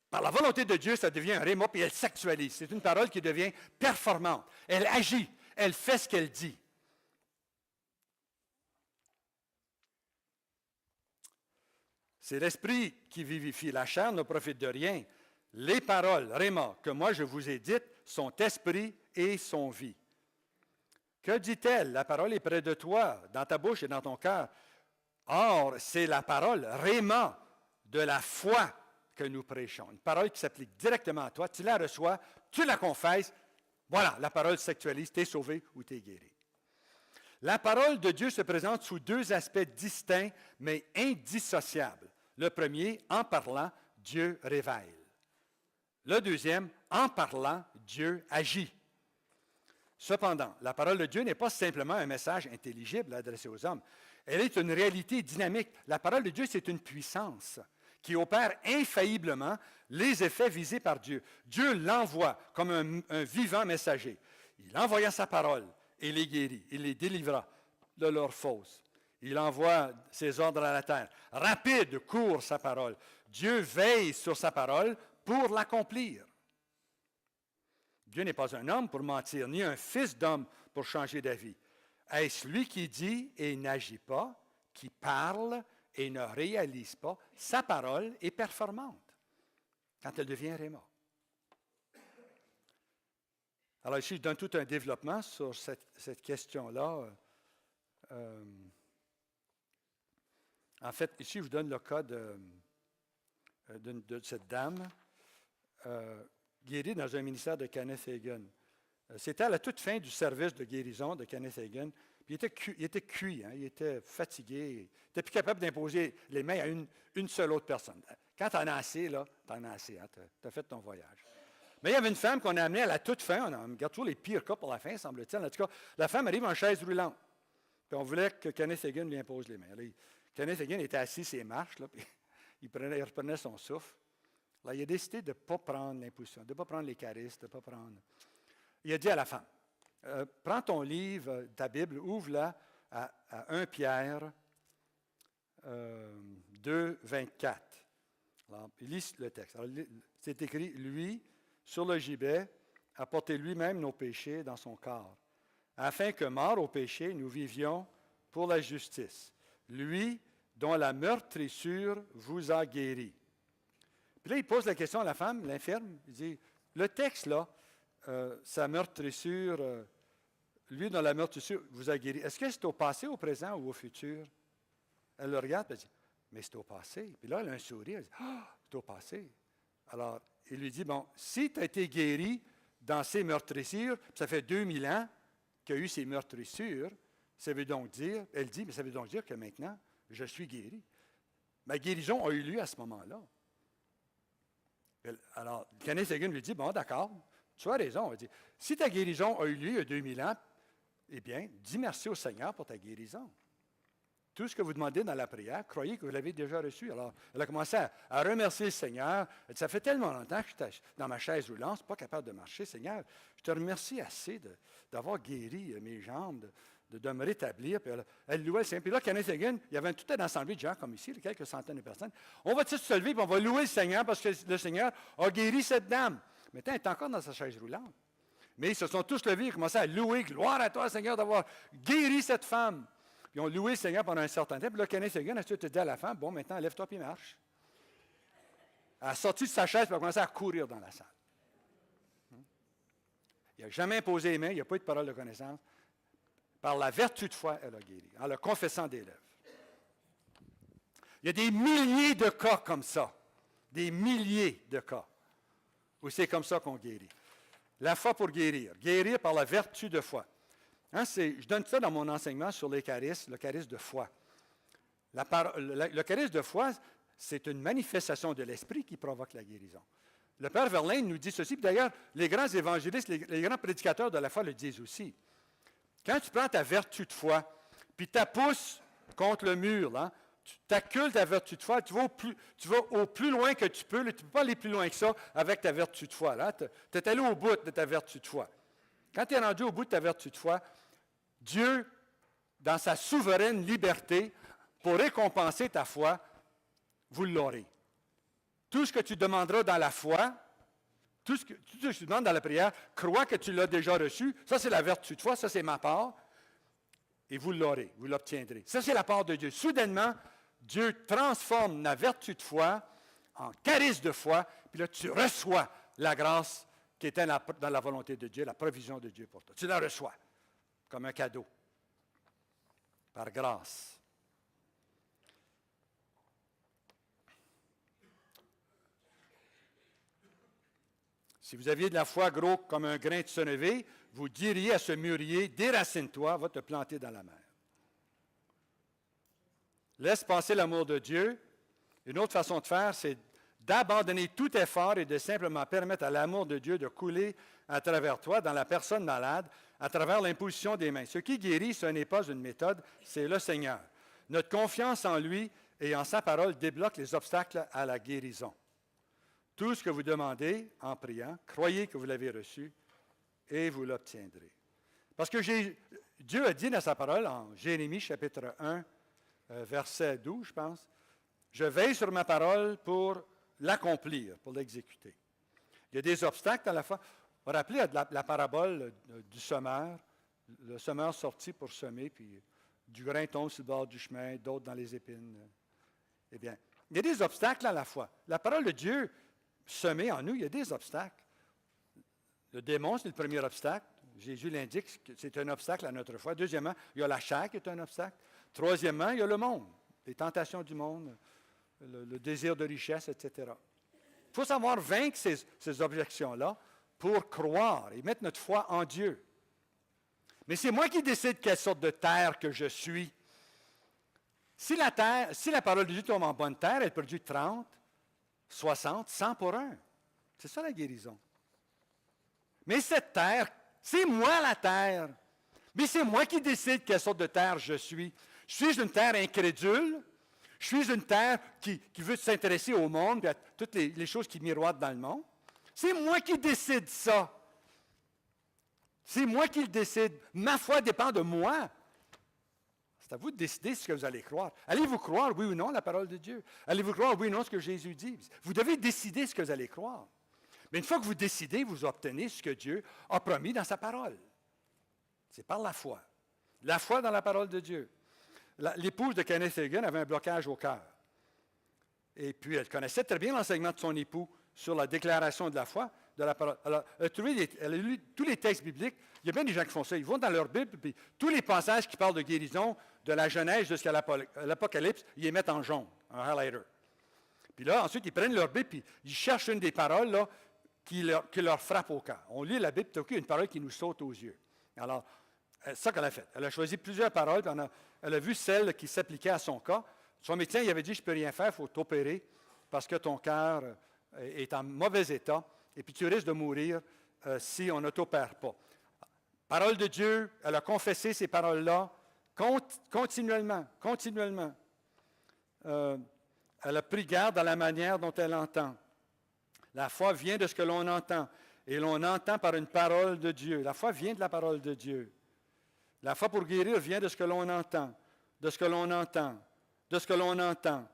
Speaker 1: par la volonté de Dieu, ça devient un rhéma, puis elle s'actualise. C'est une parole qui devient performante. Elle agit, elle fait ce qu'elle dit. C'est l'esprit qui vivifie. La chair ne profite de rien. Les paroles, rhéma, que moi je vous ai dites, sont esprit et sont vie. Que dit-elle? La parole est près de toi, dans ta bouche et dans ton cœur. Or, c'est la parole, rhéma, de la foi que nous prêchons. Une parole qui s'applique directement à toi. Tu la reçois, tu la confesses. Voilà, la parole s'actualise, tu es sauvé ou tu es guéri. La parole de Dieu se présente sous deux aspects distincts, mais indissociables. Le premier, en parlant, Dieu révèle. Le deuxième, en parlant, Dieu agit. Cependant, la parole de Dieu n'est pas simplement un message intelligible adressé aux hommes. Elle est une réalité dynamique. La parole de Dieu, c'est une puissance qui opère infailliblement les effets visés par Dieu. Dieu l'envoie comme un vivant messager. Il envoya sa parole et les guérit. Il les délivra de leurs fausses. Il envoie ses ordres à la terre. Rapide court sa parole. Dieu veille sur sa parole pour l'accomplir. Dieu n'est pas un homme pour mentir, ni un fils d'homme pour changer d'avis. Est-ce lui qui dit et n'agit pas, qui parle et ne réalise pas? Sa parole est performante quand elle devient rhéma. Alors ici, je donne tout un développement sur cette question-là. En fait, ici, je vous donne le cas de cette dame guérie dans un ministère de Kenneth Hagin. C'était à la toute fin du service de guérison de Kenneth Hagin. Puis il était cuit, hein, il était fatigué. Il n'était plus capable d'imposer les mains à une seule autre personne. Quand tu en as assez, là, tu en as assez. Hein, tu as fait ton voyage. Mais il y avait une femme qu'on a amenée à la toute fin. On garde toujours les pires cas pour la fin, semble-t-il. En tout cas, la femme arrive en chaise roulante. Puis on voulait que Kenneth Hagin lui impose les mains. Là, Kenneth Hagin était assis sur les marches, là, puis il reprenait son souffle. Là, il a décidé de ne pas prendre l'imposition, de ne pas prendre les caresses, de ne pas prendre. Il a dit à la femme, prends ton livre, ta Bible, ouvre-la à 1 Pierre, 2, 24. Alors, il lit le texte. Alors, c'est écrit, lui, sur le gibet, a porté lui-même nos péchés dans son corps, afin que, mort au péché, nous vivions pour la justice. Lui, dont la meurtrissure vous a guéri. Puis là, il pose la question à la femme, l'infirme. Il dit, le texte, là, sa meurtrissure, lui, dont la meurtrissure vous a guéri, est-ce que c'est au passé, au présent ou au futur? Elle le regarde et elle dit, mais c'est au passé. Puis là, elle a un sourire. Elle dit, ah, c'est au passé. Alors, il lui dit, bon, si tu as été guéri dans ces meurtrissures, ça fait 2000 ans qu'il y a eu ces meurtrissures, ça veut donc dire, elle dit, mais ça veut donc dire que maintenant, je suis guéri. Ma guérison a eu lieu à ce moment-là. Alors, Kenneth Hagin lui dit, bon, d'accord, tu as raison. Elle dit, si ta guérison a eu lieu il y a 2000 ans, eh bien, dis merci au Seigneur pour ta guérison. Tout ce que vous demandez dans la prière, croyez que vous l'avez déjà reçu. Alors, elle a commencé à remercier le Seigneur. Elle dit, ça fait tellement longtemps que je suis dans ma chaise roulante, pas capable de marcher. Seigneur, je te remercie assez d'avoir guéri mes jambes, de me rétablir. Puis elle louait le Seigneur. Puis là, Kenneth Hagin, il y avait toute une assemblée de gens comme ici, quelques centaines de personnes. On va tous se lever et on va louer le Seigneur parce que le Seigneur a guéri cette dame. Maintenant, elle est encore dans sa chaise roulante. Mais ils se sont tous levés et commencé à louer. Gloire à toi, Seigneur, d'avoir guéri cette femme. Puis ils ont loué le Seigneur pendant un certain temps. Puis là, Kenneth Hagin a ensuite dit à la femme, bon, maintenant, lève-toi et marche. Elle a sorti de sa chaise et elle a commencé à courir dans la salle. Il n'a jamais imposé les mains, il n'y a pas eu de parole de connaissance. Par la vertu de foi, elle a guéri, en le confessant des lèvres. Il y a des milliers de cas comme ça. Des milliers de cas où c'est comme ça qu'on guérit. La foi pour guérir. Guérir par la vertu de foi. Hein, je donne ça dans mon enseignement sur l'Eucharisme, l'Eucharisme de foi. Le charisme de foi, c'est une manifestation de l'Esprit qui provoque la guérison. Le Père Verlaine nous dit ceci, puis d'ailleurs, les grands évangélistes, les grands prédicateurs de la foi le disent aussi. Quand tu prends ta vertu de foi, puis tu la pousses contre le mur, là, tu accules ta vertu de foi, tu vas au plus loin que tu peux, tu ne peux pas aller plus loin que ça avec ta vertu de foi. Tu es allé au bout de ta vertu de foi. Quand tu es rendu au bout de ta vertu de foi, Dieu, dans sa souveraine liberté, pour récompenser ta foi, vous l'aurez. Tout ce que tu demanderas dans la foi, tout ce que tu demandes dans la prière, crois que tu l'as déjà reçu. Ça, c'est la vertu de foi, ça, c'est ma part. Et vous l'aurez, vous l'obtiendrez. Ça, c'est la part de Dieu. Soudainement, Dieu transforme la vertu de foi en charisme de foi, puis là, tu reçois la grâce qui était dans la volonté de Dieu, la provision de Dieu pour toi. Tu la reçois comme un cadeau, par grâce. Si vous aviez de la foi gros comme un grain de sénévé, vous diriez à ce mûrier, déracine-toi, va te planter dans la mer. Laisse passer l'amour de Dieu. Une autre façon de faire, c'est d'abandonner tout effort et de simplement permettre à l'amour de Dieu de couler à travers toi, dans la personne malade, à travers l'imposition des mains. Ce qui guérit, ce n'est pas une méthode, c'est le Seigneur. Notre confiance en lui et en sa parole débloque les obstacles à la guérison. Tout ce que vous demandez en priant, croyez que vous l'avez reçu et vous l'obtiendrez. Parce que Dieu a dit dans sa parole, en Jérémie chapitre 1, verset 12, je pense, « Je veille sur ma parole pour l'accomplir, pour l'exécuter. » Il y a des obstacles dans la foi. Vous vous rappelez la parabole du semeur, le semeur sorti pour semer, puis du grain tombe sur le bord du chemin, d'autres dans les épines. Eh bien, il y a des obstacles à la foi. La parole de Dieu semée en nous, il y a des obstacles. Le démon, c'est le premier obstacle. Jésus l'indique que c'est un obstacle à notre foi. Deuxièmement, il y a la chair qui est un obstacle. Troisièmement, il y a le monde, les tentations du monde, le désir de richesse, etc. Il faut savoir vaincre ces objections-là pour croire et mettre notre foi en Dieu. Mais c'est moi qui décide quelle sorte de terre que je suis. Si la parole de Dieu tombe en bonne terre, elle produit 30, 60, 100 pour 1. C'est ça la guérison. Mais cette terre, c'est moi la terre. Mais c'est moi qui décide quelle sorte de terre je suis. Suis-je une terre incrédule? Suis-je une terre qui veut s'intéresser au monde et à toutes les choses qui miroitent dans le monde? C'est moi qui décide ça. C'est moi qui le décide. Ma foi dépend de moi. C'est à vous de décider ce que vous allez croire. Allez-vous croire, oui ou non, la parole de Dieu? Allez-vous croire, oui ou non, ce que Jésus dit? Vous devez décider ce que vous allez croire. Mais une fois que vous décidez, vous obtenez ce que Dieu a promis dans sa parole. C'est par la foi. La foi dans la parole de Dieu. L'épouse de Kenneth Hagin avait un blocage au cœur. Et puis, elle connaissait très bien l'enseignement de son époux sur la déclaration de la foi, de la parole. Alors, elle a lu tous les textes bibliques. Il y a bien des gens qui font ça. Ils vont dans leur Bible, puis tous les passages qui parlent de guérison, de la Genèse jusqu'à l'Apocalypse, ils les mettent en jaune, un highlighter. Puis là, ensuite, ils prennent leur Bible, puis ils cherchent une des paroles là, qui leur frappe au cœur. On lit la Bible, tout à coup, une parole qui nous saute aux yeux. Alors, c'est ça qu'elle a fait. Elle a choisi plusieurs paroles, puis elle a vu celle qui s'appliquait à son cas. Son médecin, il avait dit, je ne peux rien faire, il faut t'opérer, parce que ton cœur est en mauvais état, et puis tu risques de mourir si on ne t'opère pas. Parole de Dieu, elle a confessé ces paroles-là continuellement. Elle a pris garde à la manière dont elle entend. La foi vient de ce que l'on entend, et l'on entend par une parole de Dieu. La foi vient de la parole de Dieu. La foi pour guérir vient de ce que l'on entend, de ce que l'on entend, de ce que l'on entend.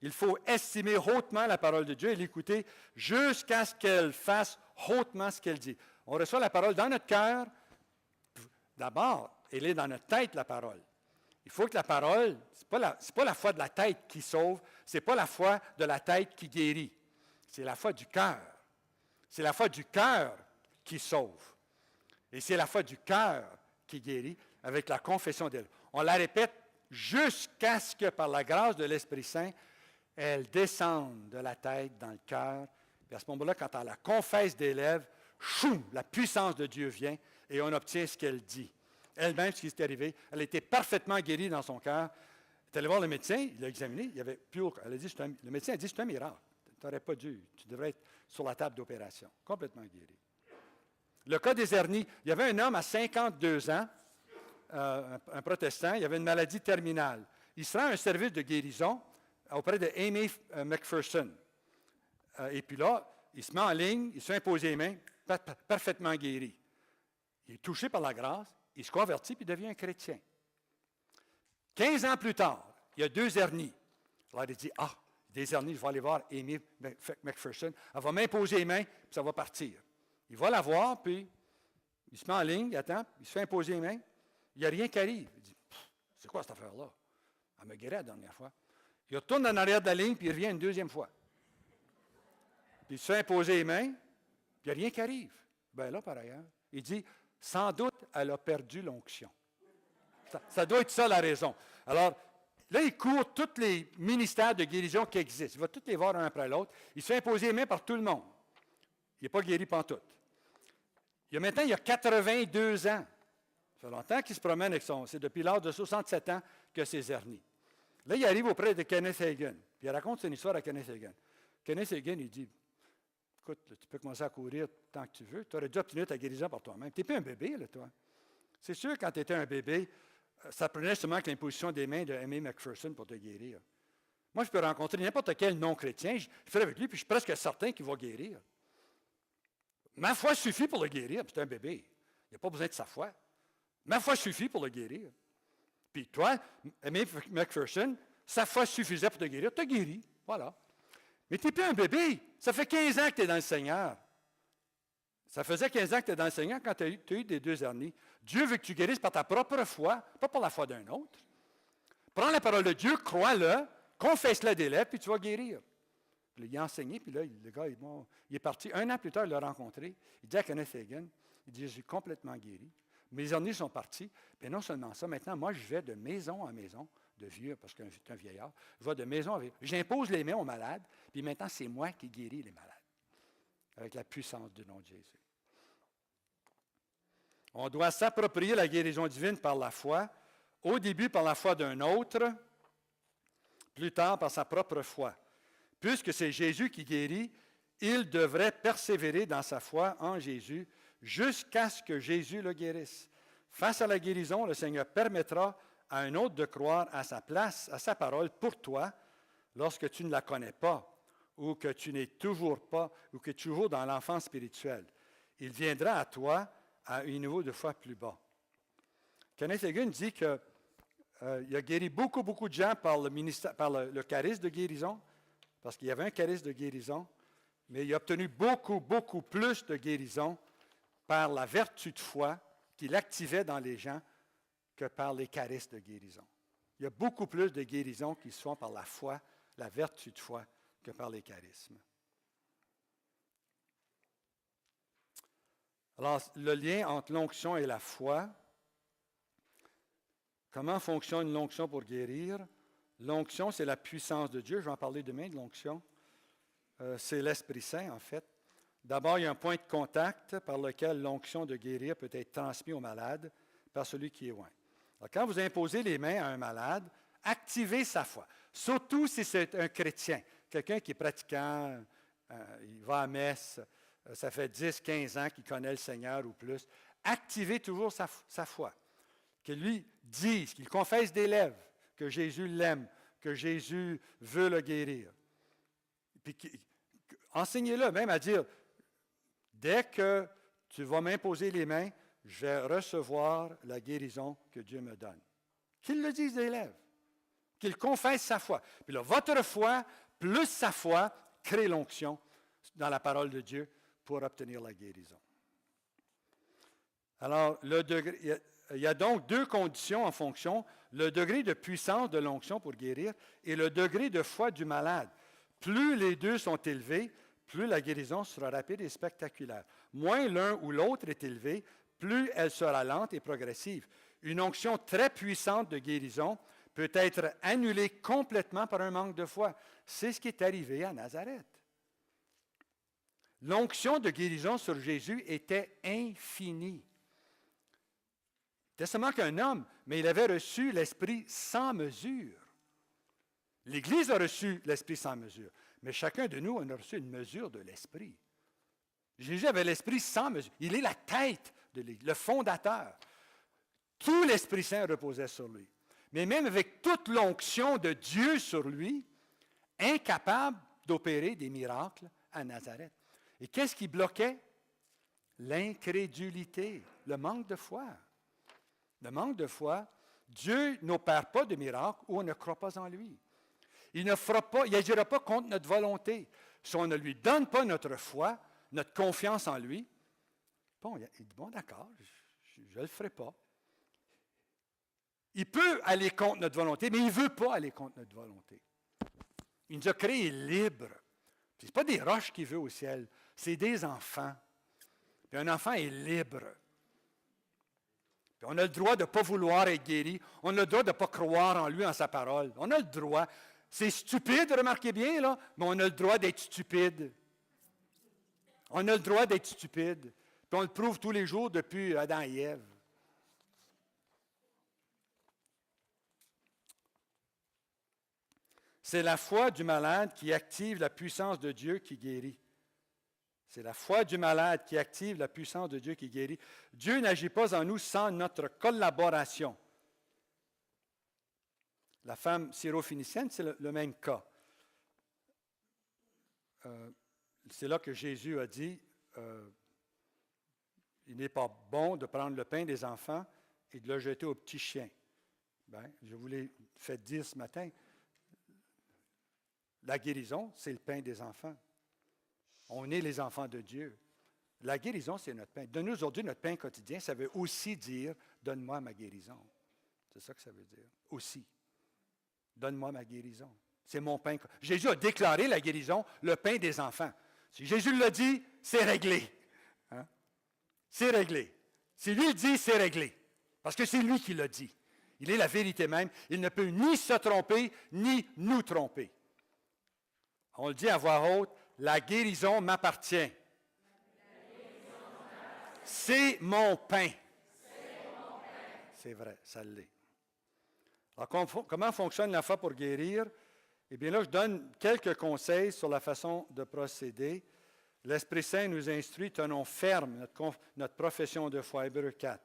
Speaker 1: Il faut estimer hautement la parole de Dieu et l'écouter jusqu'à ce qu'elle fasse hautement ce qu'elle dit. On reçoit la parole dans notre cœur. D'abord, elle est dans notre tête, la parole. Il faut que la parole, ce n'est pas la foi de la tête qui sauve, ce n'est pas la foi de la tête qui guérit. C'est la foi du cœur. C'est la foi du cœur qui sauve. Et c'est la foi du cœur qui guérit avec la confession d'elle. On la répète jusqu'à ce que, par la grâce de l'Esprit Saint, elle descende de la tête dans le cœur. Et à ce moment-là, quand on la confesse des lèvres, choum, la puissance de Dieu vient et on obtient ce qu'elle dit. Elle-même, ce qui s'est arrivé, elle était parfaitement guérie dans son cœur. Elle est allée voir le médecin, il l'a examiné, il y avait plus aucun. Le médecin a dit, c'est un miracle. Tu n'aurais pas dû, tu devrais être sur la table d'opération. Complètement guéri. Le cas des hernies, il y avait un homme à 52 ans, un protestant, il avait une maladie terminale. Il se rend à un service de guérison auprès de Amy McPherson. Et puis là, il se met en ligne, il se fait imposer les mains, parfaitement guéri. Il est touché par la grâce, il se convertit puis devient un chrétien. 15 ans plus tard, il y a 2 hernies. Alors il dit, des hernies, je vais aller voir Amy McPherson. Elle va m'imposer les mains, puis ça va partir. Il va la voir, puis il se met en ligne, il attend, il se fait imposer les mains. Il n'y a rien qui arrive. Il dit, c'est quoi cette affaire-là? Elle m'a guéri la dernière fois. Il retourne en arrière de la ligne, puis il revient une deuxième fois. Puis il se fait imposer les mains, puis il n'y a rien qui arrive. Bien là, par ailleurs, il dit, sans doute, elle a perdu l'onction. Ça doit être ça la raison. Alors, là, il court tous les ministères de guérison qui existent. Il va tous les voir un après l'autre. Il se fait imposer les mains par tout le monde. Il n'est pas guéri pantoute. Maintenant, il y a 82 ans. Ça fait longtemps qu'il se promène avec c'est depuis l'âge de 67 ans que ses hernies. Là, il arrive auprès de Kenneth Hagin. Puis il raconte son histoire à Kenneth Hagin. Kenneth Hagin, il dit, écoute, là, tu peux commencer à courir tant que tu veux. Tu aurais dû obtenir ta guérison par toi-même. Tu n'es plus un bébé, là, toi. C'est sûr, quand tu étais un bébé, ça prenait seulement que l'imposition des mains de Amy McPherson pour te guérir. Moi, je peux rencontrer n'importe quel non-chrétien, je fais avec lui, puis je suis presque certain qu'il va guérir. Ma foi suffit pour le guérir, puis c'est un bébé. Il n'y a pas besoin de sa foi. Ma foi suffit pour le guérir. Puis toi, Amy McPherson, sa foi suffisait pour te guérir. Tu as guéri, voilà. Mais tu n'es plus un bébé. Ça fait 15 ans que tu es dans le Seigneur. Ça faisait 15 ans que tu es dans le Seigneur quand tu as eu des 2 hernies. Dieu veut que tu guérisses par ta propre foi, pas par la foi d'un autre. Prends la parole de Dieu, crois-le, confesse-le des lèvres, puis tu vas guérir. Puis il a enseigné, puis là, le gars, il est parti. 1 an plus tard, il l'a rencontré. Il dit à Kenneth Hagin, il dit, je suis complètement guéri. Mes hernies sont parties. Puis non seulement ça, maintenant, moi, je vais de maison en maison, de vieux, parce que c'est un vieillard. Je vais de maison en maison. J'impose les mains aux malades, puis maintenant, c'est moi qui guéris les malades. Avec la puissance du nom de Jésus. On doit s'approprier la guérison divine par la foi, au début par la foi d'un autre, plus tard par sa propre foi. Puisque c'est Jésus qui guérit, il devrait persévérer dans sa foi en Jésus jusqu'à ce que Jésus le guérisse. Face à la guérison, le Seigneur permettra à un autre de croire à sa place, à sa parole pour toi, lorsque tu ne la connais pas, ou que tu n'es toujours pas, ou que tu es toujours dans l'enfance spirituelle. Il viendra à toi à un niveau de foi plus bas. Kenneth Hagin dit que Il a guéri beaucoup, beaucoup de gens par le ministère, par le charisme de guérison, parce qu'il y avait un charisme de guérison, mais il a obtenu beaucoup, beaucoup plus de guérison par la vertu de foi qu'il activait dans les gens que par les charismes de guérison. Il y a beaucoup plus de guérisons qui se font par la foi, la vertu de foi, que par les charismes. Alors, le lien entre l'onction et la foi. Comment fonctionne l'onction pour guérir? L'onction, c'est la puissance de Dieu. Je vais en parler demain de l'onction. C'est l'Esprit Saint, en fait. D'abord, il y a un point de contact par lequel l'onction de guérir peut être transmise au malade par celui qui est loin. Alors, quand vous imposez les mains à un malade, activez sa foi. Surtout si c'est un chrétien, quelqu'un qui est pratiquant, il va à messe, ça fait 10, 15 ans qu'il connaît le Seigneur ou plus. Activez toujours sa foi. Qu'il lui dise, qu'il confesse des lèvres que Jésus l'aime, que Jésus veut le guérir. Puis enseignez-le même à dire, dès que tu vas m'imposer les mains, je vais recevoir la guérison que Dieu me donne. Qu'il le dise des lèvres, qu'il confesse sa foi. Puis là, votre foi, plus sa foi, crée l'onction dans la parole de Dieu pour obtenir la guérison. Alors, il y a donc deux conditions en fonction, le degré de puissance de l'onction pour guérir et le degré de foi du malade. Plus les deux sont élevés, plus la guérison sera rapide et spectaculaire. Moins l'un ou l'autre est élevé, plus elle sera lente et progressive. Une onction très puissante de guérison peut être annulée complètement par un manque de foi. C'est ce qui est arrivé à Nazareth. L'onction de guérison sur Jésus était infinie. C'était seulement qu'un homme, mais il avait reçu l'Esprit sans mesure. L'Église a reçu l'Esprit sans mesure, mais chacun de nous, on a reçu une mesure de l'Esprit. Jésus avait l'Esprit sans mesure. Il est la tête de l'Église, le fondateur. Tout l'Esprit Saint reposait sur lui. Mais même avec toute l'onction de Dieu sur lui, incapable d'opérer des miracles à Nazareth. Et qu'est-ce qui bloquait? L'incrédulité, le manque de foi. Le manque de foi, Dieu n'opère pas de miracles où on ne croit pas en lui. Il n'agira pas contre notre volonté. Si on ne lui donne pas notre foi, notre confiance en lui, bon, il dit, bon, d'accord, je ne le ferai pas. Il peut aller contre notre volonté, mais il ne veut pas aller contre notre volonté. Il nous a créés libres. Ce n'est pas des roches qu'il veut au ciel, c'est des enfants. Puis un enfant est libre. Puis on a le droit de ne pas vouloir être guéri. On a le droit de ne pas croire en lui, en sa parole. On a le droit. C'est stupide, remarquez bien, là, mais on a le droit d'être stupide. On a le droit d'être stupide. Puis on le prouve tous les jours depuis Adam et Ève. C'est la foi du malade qui active la puissance de Dieu qui guérit. C'est la foi du malade qui active la puissance de Dieu qui guérit. Dieu n'agit pas en nous sans notre collaboration. La femme syrophénicienne, c'est le même cas. C'est là que Jésus a dit, il n'est pas bon de prendre le pain des enfants et de le jeter aux petits chiens. Bien, je vous l'ai fait dire ce matin. La guérison, c'est le pain des enfants. On est les enfants de Dieu. La guérison, c'est notre pain. Donne-nous aujourd'hui notre pain quotidien, ça veut aussi dire « donne-moi ma guérison ». C'est ça que ça veut dire. Aussi. Donne-moi ma guérison. C'est mon pain. Jésus a déclaré la guérison, le pain des enfants. Si Jésus l'a dit, c'est réglé. Hein? C'est réglé. Si lui le dit, c'est réglé. Parce que c'est lui qui l'a dit. Il est la vérité même. Il ne peut ni se tromper, ni nous tromper. On le dit à voix haute, la guérison m'appartient. C'est mon pain. C'est vrai, ça l'est. Alors, comment fonctionne la foi pour guérir? Eh bien là, je donne quelques conseils sur la façon de procéder. L'Esprit Saint nous instruit, tenons ferme notre profession de foi, Hébreux 4.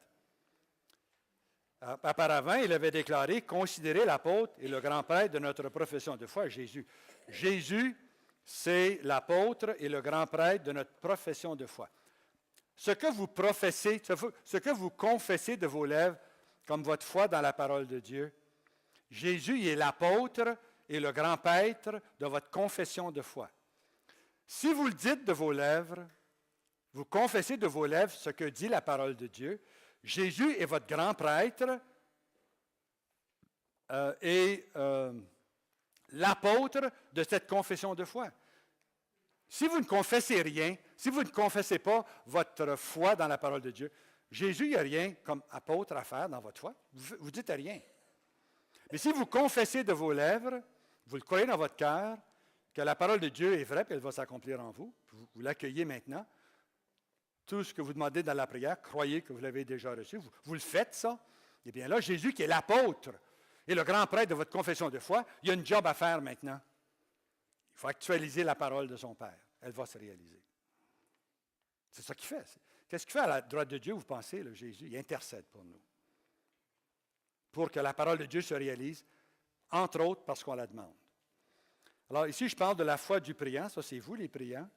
Speaker 1: Auparavant, il avait déclaré, considérez l'apôtre et le grand prêtre de notre profession de foi, Jésus. Jésus, c'est l'apôtre et le grand prêtre de notre profession de foi. Ce que vous professez, ce que vous confessez de vos lèvres, comme votre foi dans la parole de Dieu, Jésus est l'apôtre et le grand prêtre de votre confession de foi. Si vous le dites de vos lèvres, vous confessez de vos lèvres ce que dit la parole de Dieu, Jésus est votre grand prêtre et l'apôtre de cette confession de foi. Si vous ne confessez rien, si vous ne confessez pas votre foi dans la parole de Dieu, Jésus, il n'y a rien comme apôtre à faire dans votre foi. Vous ne dites rien. Mais si vous confessez de vos lèvres, vous le croyez dans votre cœur, que la parole de Dieu est vraie, puis elle va s'accomplir en vous, vous l'accueillez maintenant, tout ce que vous demandez dans la prière, croyez que vous l'avez déjà reçu, vous le faites, ça. Eh bien là, Jésus, qui est l'apôtre et le grand prêtre de votre confession de foi, il y a une job à faire maintenant. Il faut actualiser la parole de son Père. Elle va se réaliser. C'est ça qu'il fait. Qu'est-ce qu'il fait à la droite de Dieu, vous pensez, là, Jésus? Il intercède pour nous. Pour que la parole de Dieu se réalise, entre autres parce qu'on la demande. Alors ici, je parle de la foi du priant. Ça, c'est vous, les priants.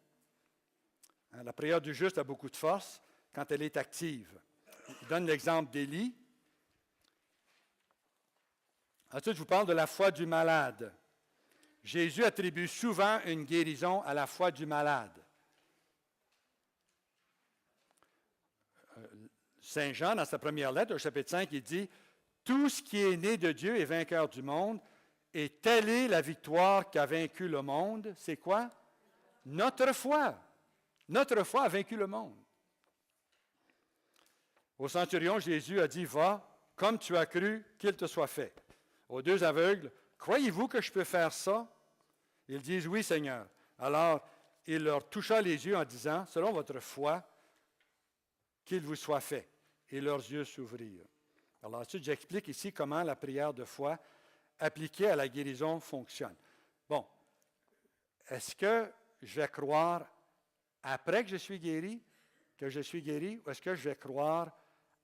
Speaker 1: La prière du juste a beaucoup de force quand elle est active. Je donne l'exemple d'Élie. Ensuite, je vous parle de la foi du malade. Jésus attribue souvent une guérison à la foi du malade. Saint Jean, dans sa première lettre, au chapitre 5, il dit « Tout ce qui est né de Dieu est vainqueur du monde, et telle est la victoire qui a vaincu le monde. » C'est quoi? Notre foi. Notre foi a vaincu le monde. Au centurion, Jésus a dit « Va, comme tu as cru, qu'il te soit fait. » Aux deux aveugles, « Croyez-vous que je peux faire ça? » Ils disent « Oui, Seigneur. » Alors, il leur toucha les yeux en disant « Selon votre foi, qu'il vous soit fait. » Et leurs yeux s'ouvrirent. Alors ensuite, j'explique ici comment la prière de foi appliquée à la guérison fonctionne. Bon, est-ce que je vais croire après que je suis guéri, ou est-ce que je vais croire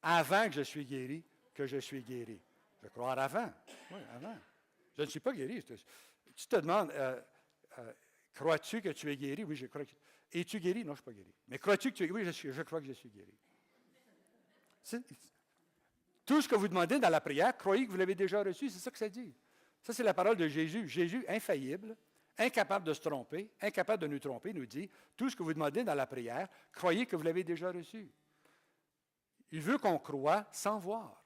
Speaker 1: avant que je suis guéri, que je suis guéri? Je vais croire avant. Oui, avant. Je ne suis pas guéri. Tu te demandes, crois-tu que tu es guéri? Oui, je crois que... Es-tu guéri? Non, je ne suis pas guéri. Mais crois-tu que tu es guéri? Oui, je crois que je suis guéri. Tout ce que vous demandez dans la prière, croyez que vous l'avez déjà reçu, c'est ça que ça dit. Ça, c'est la parole de Jésus. Jésus, infaillible, incapable de se tromper, incapable de nous tromper, nous dit, tout ce que vous demandez dans la prière, croyez que vous l'avez déjà reçu. Il veut qu'on croie sans voir.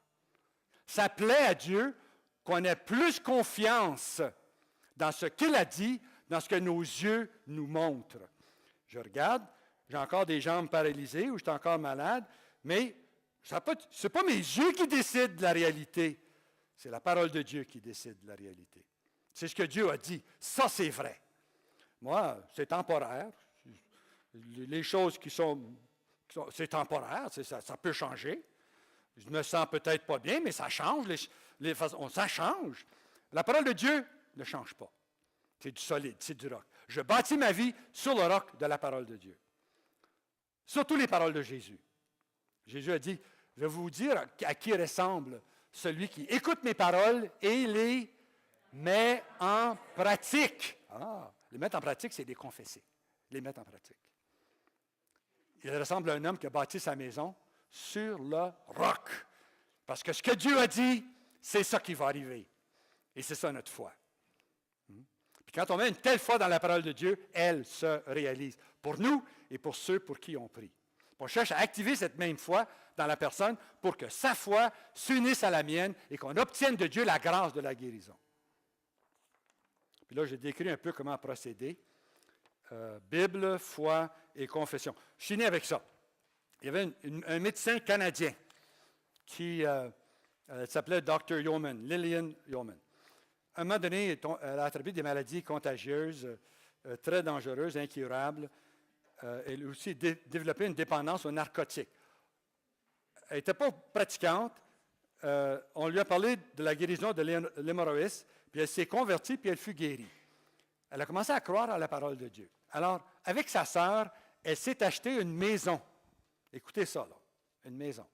Speaker 1: Ça plaît à Dieu qu'on ait plus confiance dans ce qu'il a dit, dans ce que nos yeux nous montrent. Je regarde, j'ai encore des jambes paralysées ou je suis encore malade, mais ce n'est pas mes yeux qui décident de la réalité, c'est la parole de Dieu qui décide de la réalité. C'est ce que Dieu a dit. Ça, c'est vrai. Moi, c'est temporaire. Les choses c'est temporaire, ça peut changer. Je me sens peut-être pas bien, mais ça change. Ça change. La parole de Dieu ne change pas. C'est du solide, c'est du roc. Je bâtis ma vie sur le roc de la parole de Dieu. Surtout les paroles de Jésus. Jésus a dit, je vais vous dire à qui ressemble celui qui écoute mes paroles et les met en pratique. Ah, les mettre en pratique, c'est les confesser. Les mettre en pratique. Il ressemble à un homme qui a bâti sa maison sur le roc. Parce que ce que Dieu a dit, c'est ça qui va arriver. Et c'est ça notre foi. Puis quand on met une telle foi dans la parole de Dieu, elle se réalise. Pour nous et pour ceux pour qui on prie. On cherche à activer cette même foi dans la personne pour que sa foi s'unisse à la mienne et qu'on obtienne de Dieu la grâce de la guérison. Puis là, j'ai décrit un peu comment procéder. Bible, foi et confession. Je suis né avec ça. Il y avait un médecin canadien qui s'appelait Dr. Yeoman, Lillian Yeoman. À un moment donné, elle a attrapé des maladies contagieuses, très dangereuses, incurables. Elle a aussi développé une dépendance aux narcotiques. Elle n'était pas pratiquante. On lui a parlé de la guérison de l'hémorroïde, puis elle s'est convertie, puis elle fut guérie. Elle a commencé à croire à la parole de Dieu. Alors, avec sa sœur, elle s'est achetée une maison. Écoutez ça, là, une maison.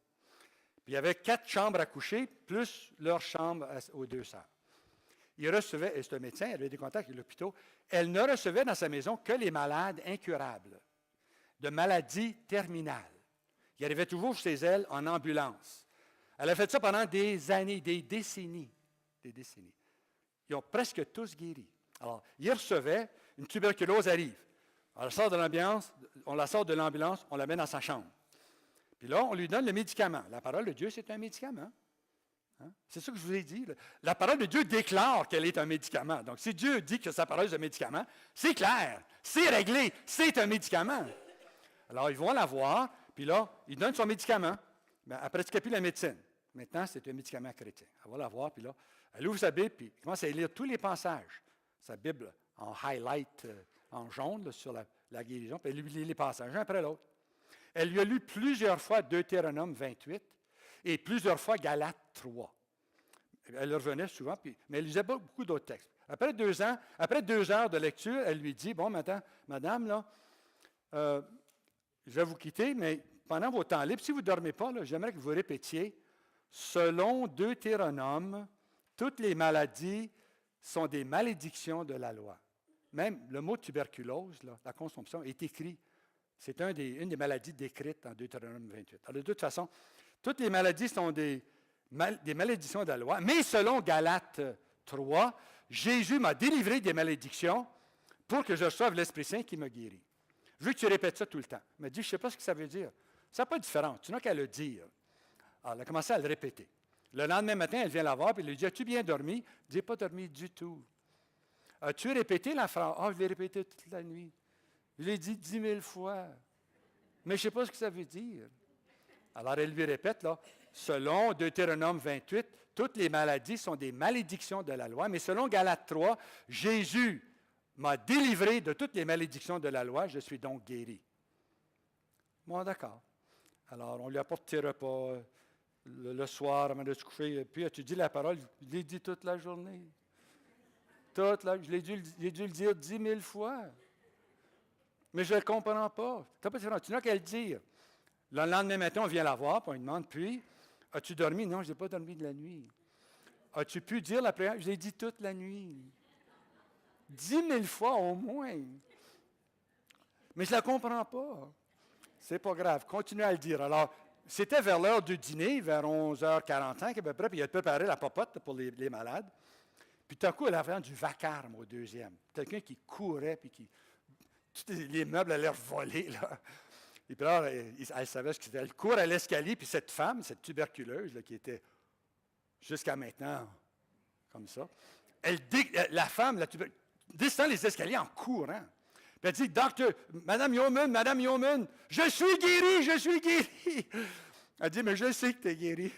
Speaker 1: Puis il y avait 4 chambres à coucher, plus leur chambre aux 2 sœurs. Il recevait, et c'est un médecin, elle avait des contacts avec l'hôpital, elle ne recevait dans sa maison que les malades incurables, de maladies terminales. Il arrivait toujours chez elle en ambulance. Elle a fait ça pendant des années, des décennies. Des décennies. ils ont presque tous guéri. Alors, ils recevaient, une tuberculose arrive. On la sort de l'ambulance, on la met dans sa chambre. Puis là, on lui donne le médicament. La parole de Dieu, c'est un médicament. Hein? C'est ça que je vous ai dit. Là. La parole de Dieu déclare qu'elle est un médicament. Donc, si Dieu dit que sa parole est un médicament, c'est clair, c'est réglé, c'est un médicament. Alors, ils vont la voir, puis là, ils donnent son médicament. Bien, elle ne pratique plus la médecine. Maintenant, c'est un médicament chrétien. Elle va la voir, puis là, elle ouvre sa Bible, puis elle commence à lire tous les passages. Sa Bible en highlight, en jaune, là, sur la guérison, puis elle lit les passages, un après l'autre. Elle lui a lu plusieurs fois Deutéronome 28 et plusieurs fois Galates 3. Elle revenait souvent, mais elle lisait pas beaucoup d'autres textes. Après 2 heures de lecture, elle lui dit, bon, madame, là, je vais vous quitter, mais pendant vos temps libres, si vous ne dormez pas, là, j'aimerais que vous répétiez, selon Deutéronome, toutes les maladies sont des malédictions de la loi. Même le mot tuberculose, là, la consomption, est écrit. C'est une des maladies décrites en Deutéronome 28. Alors, de toute façon, toutes les maladies sont des malédictions de la loi, mais selon Galates 3, Jésus m'a délivré des malédictions pour que je reçoive l'Esprit Saint qui me guérit. Je veux que tu répètes ça tout le temps. Elle m'a dit, je ne sais pas ce que ça veut dire. Ça n'a pas de différence. Tu n'as qu'à le dire. Alors, elle a commencé à le répéter. Le lendemain matin, elle vient la voir et elle lui dit, as-tu bien dormi? Je n'ai pas dormi du tout. As-tu répété la phrase? Ah, je l'ai répété toute la nuit. Je l'ai dit 10 000 fois. Mais je ne sais pas ce que ça veut dire. Alors, elle lui répète, là, selon Deutéronome 28, toutes les maladies sont des malédictions de la loi, mais selon Galates 3, Jésus m'a délivré de toutes les malédictions de la loi, je suis donc guéri. Bon, d'accord. Alors, on lui apporte ses repas le soir avant de se coucher. Puis, as-tu dit la parole? Je l'ai dit toute la journée. Je l'ai dû le dire 10 000 fois. Mais je ne le comprends pas. Tu n'as qu'à le dire. Le lendemain matin, on vient la voir, puis on lui demande, puis, as-tu dormi? Non, je n'ai pas dormi de la nuit. As-tu pu dire la prière? Je l'ai dit toute la nuit. 10 000 fois au moins. Mais je ne la comprends pas. C'est pas grave. Continuez à le dire. Alors, c'était vers l'heure du dîner, vers 11h45 à peu près, puis il a préparé la popote pour les malades. Puis tout à coup, elle avait du vacarme au deuxième. Quelqu'un qui courait, puis tous les meubles allaient voler, là. Et puis là, elle savait ce que c'était. Elle court à l'escalier, puis cette femme, cette tuberculeuse, là, qui était jusqu'à maintenant comme ça, la femme, descend les escaliers en courant. Puis elle dit, docteur, Madame Yeoman, je suis guérie. Elle dit, mais je sais que tu es guérie.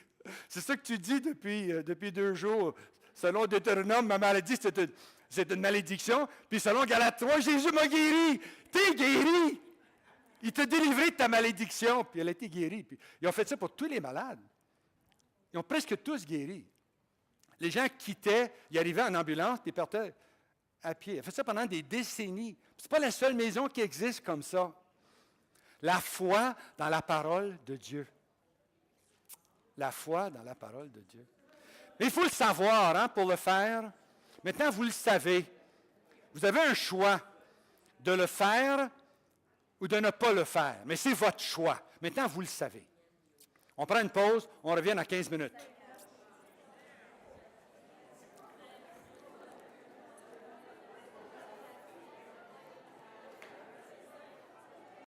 Speaker 1: C'est ça que tu dis depuis 2 jours. Selon Deutéronome, ma maladie, c'est une malédiction. Puis selon Galates 3, Jésus m'a guéri. T'es guéri. Il t'a délivré de ta malédiction. Puis elle a été guérie. Puis ils ont fait ça pour tous les malades. Ils ont presque tous guéri. Les gens quittaient, ils arrivaient en ambulance, puis ils partaient à pied. Ils ont fait ça pendant des décennies. Ce n'est pas la seule maison qui existe comme ça. La foi dans la parole de Dieu. La foi dans la parole de Dieu. Mais il faut le savoir, hein, pour le faire. Maintenant, vous le savez. Vous avez un choix de le faire ou de ne pas le faire. Mais c'est votre choix. Maintenant, vous le savez. On prend une pause, on revient dans 15 minutes.